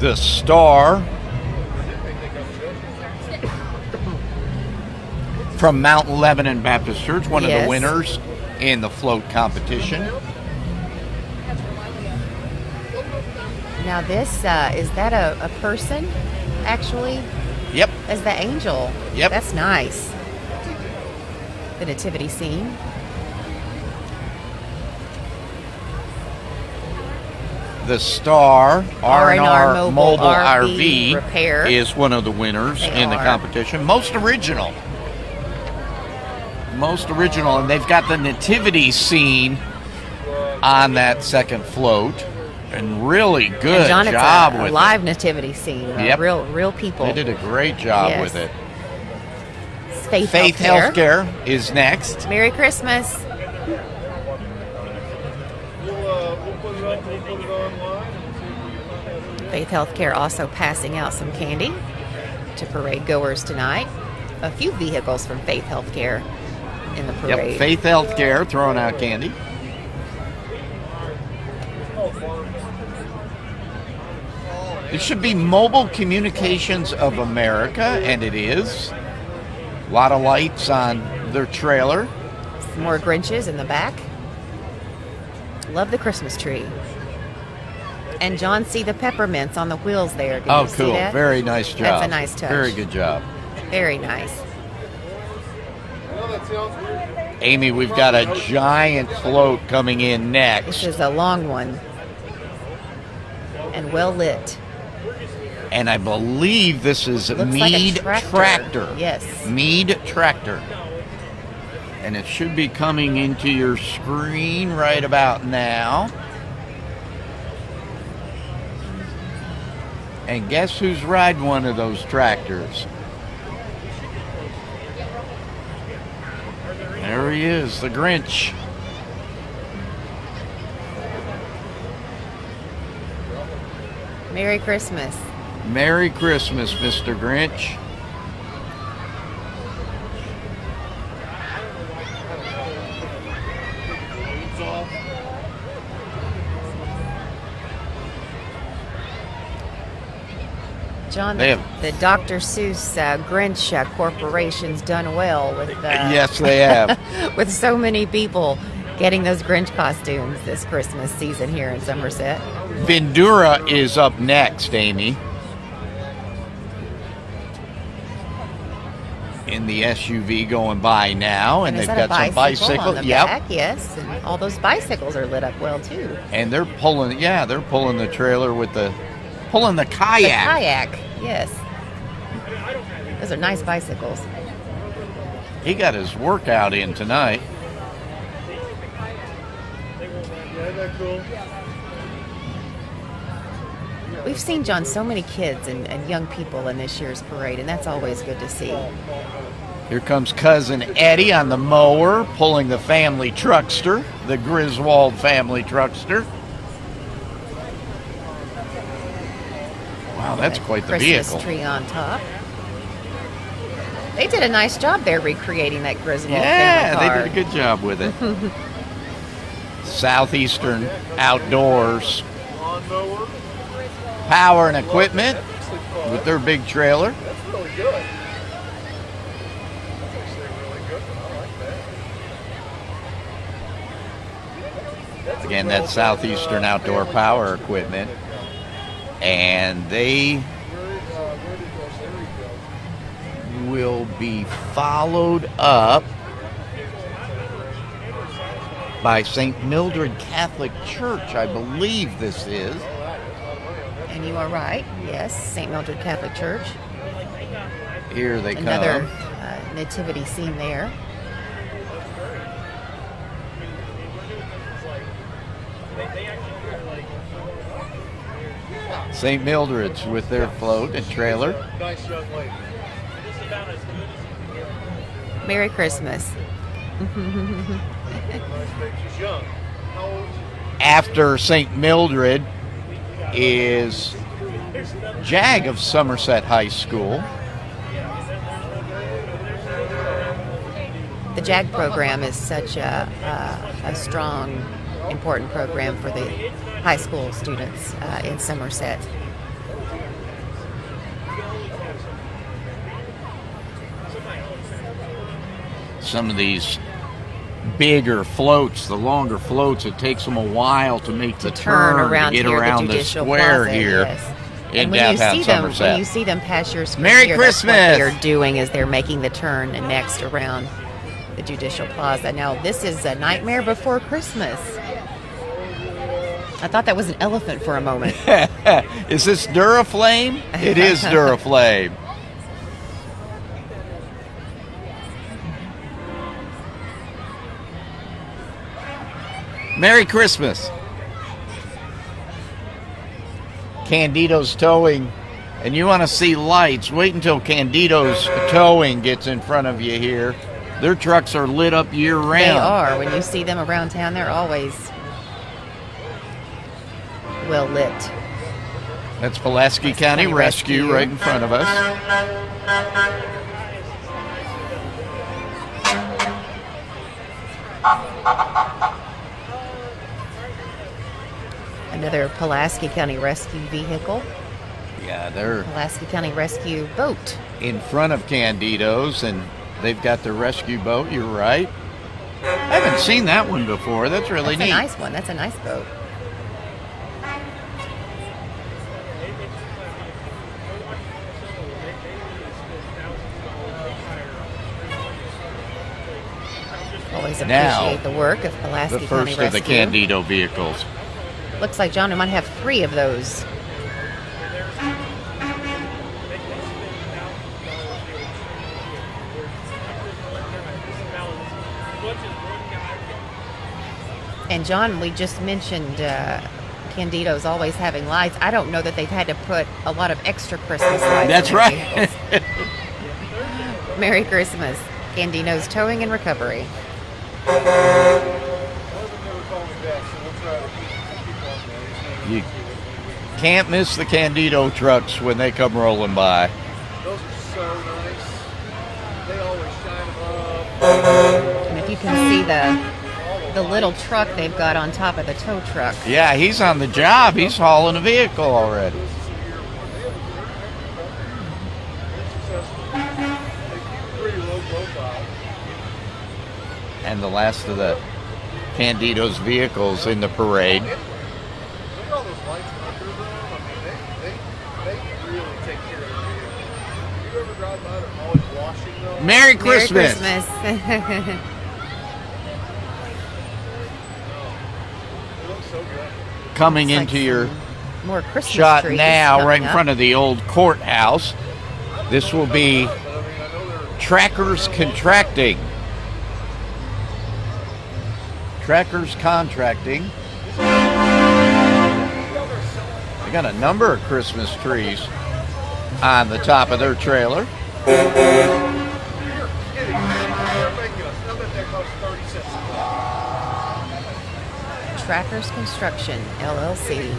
The Star from Mount Lebanon Baptist Church, one of the winners in the float competition. Now this, is that a person, actually? Yep. As the angel. Yep. That's nice. The nativity scene. The Star R&R Mobile RV Repair is one of the winners in the competition. Most original, and they've got the nativity scene on that second float, and really good and John, job it's with a live nativity scene. Yep. Real people. They did a great job with it. Faith Healthcare is next. Merry Christmas. Faith Healthcare also passing out some candy to parade goers tonight. A few vehicles from Faith Healthcare in the parade. Yep, Faith Healthcare throwing out candy. It should be Mobile Communications of America, and it is. A lot of lights on their trailer. Some more Grinches in the back. Love the Christmas tree. And John, see the peppermints on the wheels there. Did you see Cool. that? Very nice job. That's a nice touch. Very good job. Very nice. Amy, we've got a giant float coming in next. This is a long one. And well lit. And I believe this is Looks Mead like a Tractor. Yes. Mead Tractor. And it should be coming into your screen right about now. And guess who's riding one of those tractors? There he is, the Grinch. Merry Christmas. Merry Christmas, Mr. Grinch. John, They the Dr. Seuss Grinch Corporation's done well with Yes, they have. with so many people getting those Grinch costumes this Christmas season here in Somerset. Vindura is up next, Amy. In the SUV going by now, and is they've that got a some bicycle bicycles. on the Yep. back? Yes, and all those bicycles are lit up well too. And they're pulling the trailer with pulling the The kayak. kayak, yes. Those are nice bicycles. He got his workout in tonight. Isn't that cool? We've seen, John, so many kids and young people in this year's parade, and that's always good to see. Here comes Cousin Eddie on the mower, pulling the family truckster, the Griswold family truckster. Wow, that's quite the Christmas vehicle. tree on top. They did a nice job there recreating that Griswold Yeah, family car. they did a good job with it. Southeastern Outdoors Lawnmower. Power and Equipment with their big trailer. That's really good. That's actually really good. I like that. Again, that's Southeastern Outdoor Power Equipment. And they will be followed up by St. Mildred Catholic Church, I believe this is. And you are right. Yes, St. Mildred Catholic Church. Here they Another come. nativity scene there. St. Mildred's with their float and trailer. Nice young lady. Merry Christmas. Nice baby. She's young. How old is she? After St. Mildred is Jag of Somerset High School. The JAG program is such a strong, important program for the high school students in Somerset. Some of these bigger floats, the longer floats, it takes them a while to make the Turn around to get here, around the the Judicial square Plaza, here yes. in And when downtown you see them, Somerset. when you see them pass your screen Merry here, that's what Christmas! they're doing is they're making the turn and next around the Judicial Plaza. Now, this is a Nightmare Before Christmas. I thought that was an elephant for a moment. Is this Duraflame? It is Duraflame. Merry Christmas. Candido's Towing. And you want to see lights, wait until Candido's Towing gets in front of you here. Their trucks are lit up year round. They are. When you see them around town, they're always well lit. That's Pulaski County Rescue right in front of us. Another Pulaski County Rescue vehicle. Yeah, they're Pulaski County Rescue boat. in front of Candido's, and they've got their rescue boat. You're right. I haven't seen that one before. That's really That's neat. a nice one. That's a nice boat. Always appreciate Now, the work of Pulaski The County first of the Rescue. Candido vehicles. Looks like, John, we might have 3 of those. And John, we just mentioned Candido's always having lights. I don't know that they've had to put a lot of extra Christmas lights. That's in their right. vehicles. Merry Christmas. Candido's Towing and Recovery. You can't miss the Candido trucks when they come rolling by. Those are so nice. They always shine them up. And if you can see the little truck they've got on top of the tow truck. Yeah, he's on the job. He's hauling a vehicle already. And the last of the Candido's vehicles in the parade. Look at all those lights under them. I mean, they really take care of their vehicles. You ever drive by, they're always washing them. Merry Merry Christmas. Christmas. They look so good. Coming Looks like into your some more Christmas shot trees now, right coming in up. front of the old courthouse. This will be But I mean, I know they're Trackers Contracting. Trackers Contracting. They got a number of Christmas trees on the top of their trailer. kidding. They're making us. I bet that costs 30 cents a pop. Trackers Construction, LLC.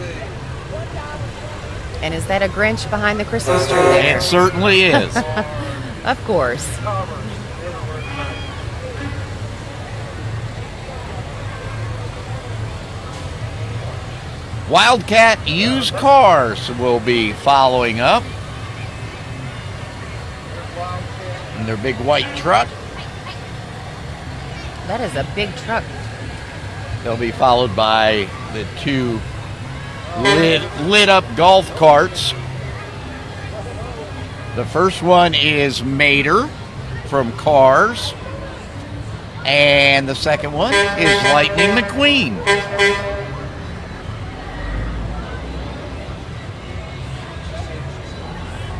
And is that a Grinch behind the Christmas tree there? It certainly is. Of course. Wildcat Used Cars will be following up. And their big white truck. That is a big truck. They'll be followed by the two lit up golf carts. The first one is Mater from Cars. And the second one is Lightning McQueen.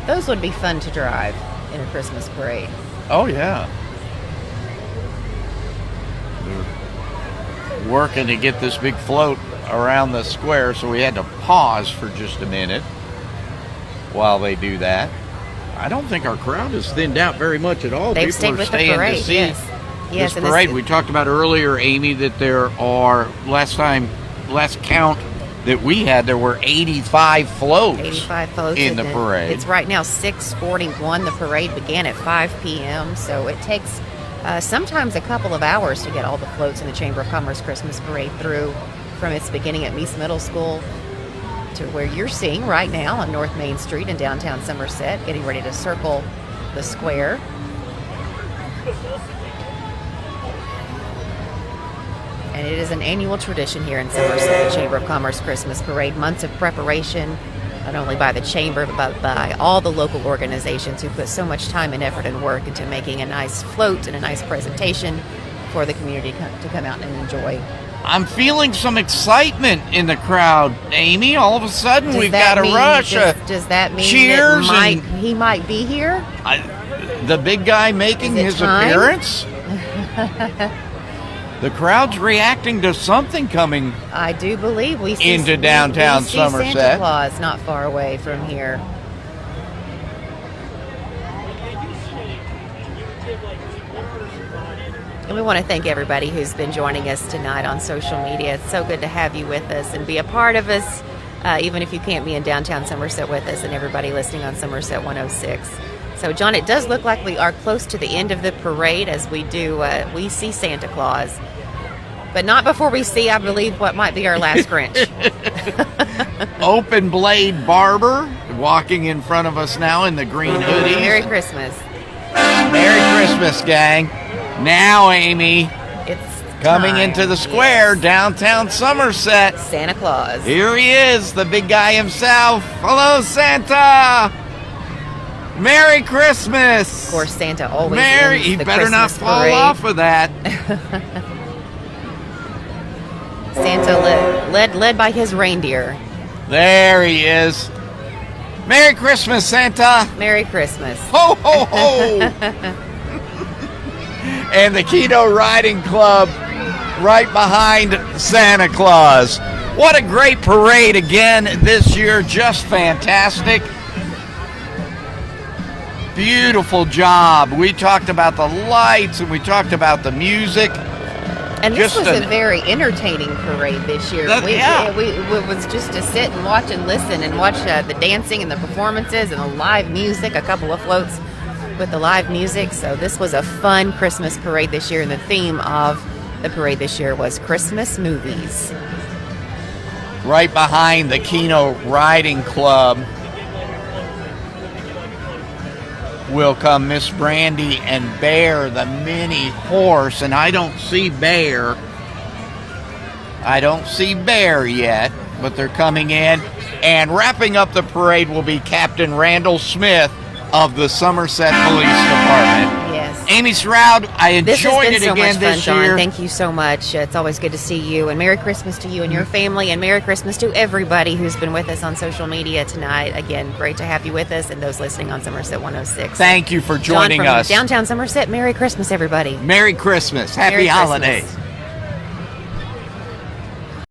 Those would be fun to drive in a Christmas parade. Oh, yeah. They're working to get this big float around the square, so we had to pause for just a minute while they do that. I don't think our crowd has thinned out very much at all. They've People stayed are with the staying parade, to see yes. Yes, this and parade. We talked about earlier, Amy, that there are, last count that we had, there were 85 floats. 85 floats in the parade. It's right now 6:41. The parade began at 5 p.m., so it takes sometimes a couple of hours to get all the floats in the Chamber of Commerce Christmas Parade through from its beginning at Meese Middle School to where you're seeing right now on North Main Street in downtown Somerset, getting ready to circle the square. And it is an annual tradition here in Somerset, the Chamber of Commerce Christmas Parade. Months of preparation, not only by the Chamber, but by all the local organizations who put so much time and effort and work into making a nice float and a nice presentation for the community to come out and enjoy. I'm feeling some excitement in the crowd, Amy. All of a sudden, Does we've that got a mean- rush. Does that mean cheers that and- he might be here? The big guy making Is it his time? appearance. The crowd's reacting to something coming. I do believe we see Into downtown we see Somerset. Santa Claus not far away from here. And we want to thank everybody who's been joining us tonight on social media. It's so good to have you with us and be a part of us, even if you can't be in downtown Somerset with us, and everybody listening on Somerset 106. So, John, it does look like we are close to the end of the parade as we we see Santa Claus. But not before we see, I believe, what might be our last Grinch. Open Blade Barber walking in front of us now in the green hoodies. Merry Christmas. Merry Christmas, gang. Now, Amy, It's coming time. into the square, Yes. downtown Somerset. Santa Claus. Here he is, the big guy himself. Hello, Santa. Merry Christmas. Of course, Santa always Merry. ends He the better not Christmas fall parade. off of that. Santa led by his reindeer. There he is. Merry Christmas, Santa. Merry Christmas. Ho, ho, ho. And the Keto Riding Club right behind Santa Claus. What a great parade again this year. Just fantastic. Beautiful job. We talked about the lights and we talked about the music. And this was a very entertaining parade this year. It was just to sit and watch and listen and watch the dancing and the performances and the live music, a couple of floats with the live music. So this was a fun Christmas parade this year, and the theme of the parade this year was Christmas movies. Right behind the Keno Riding Club will come Miss Brandy and Bear, the mini horse, and I don't see Bear. I don't see Bear yet, but they're coming in. And wrapping up the parade will be Captain Randall Smith of the Somerset Police Department. Yes. Amy Stroud, I enjoyed it so again much this fun, year. John. Thank you so much. It's always good to see you, and Merry Christmas to you and your family, and Merry Christmas to everybody who's been with us on social media tonight. Again, great to have you with us, and those listening on Somerset 106. Thank you for joining John from us. Downtown Somerset, Merry Christmas, everybody. Merry Christmas. Happy Merry holidays. Christmas.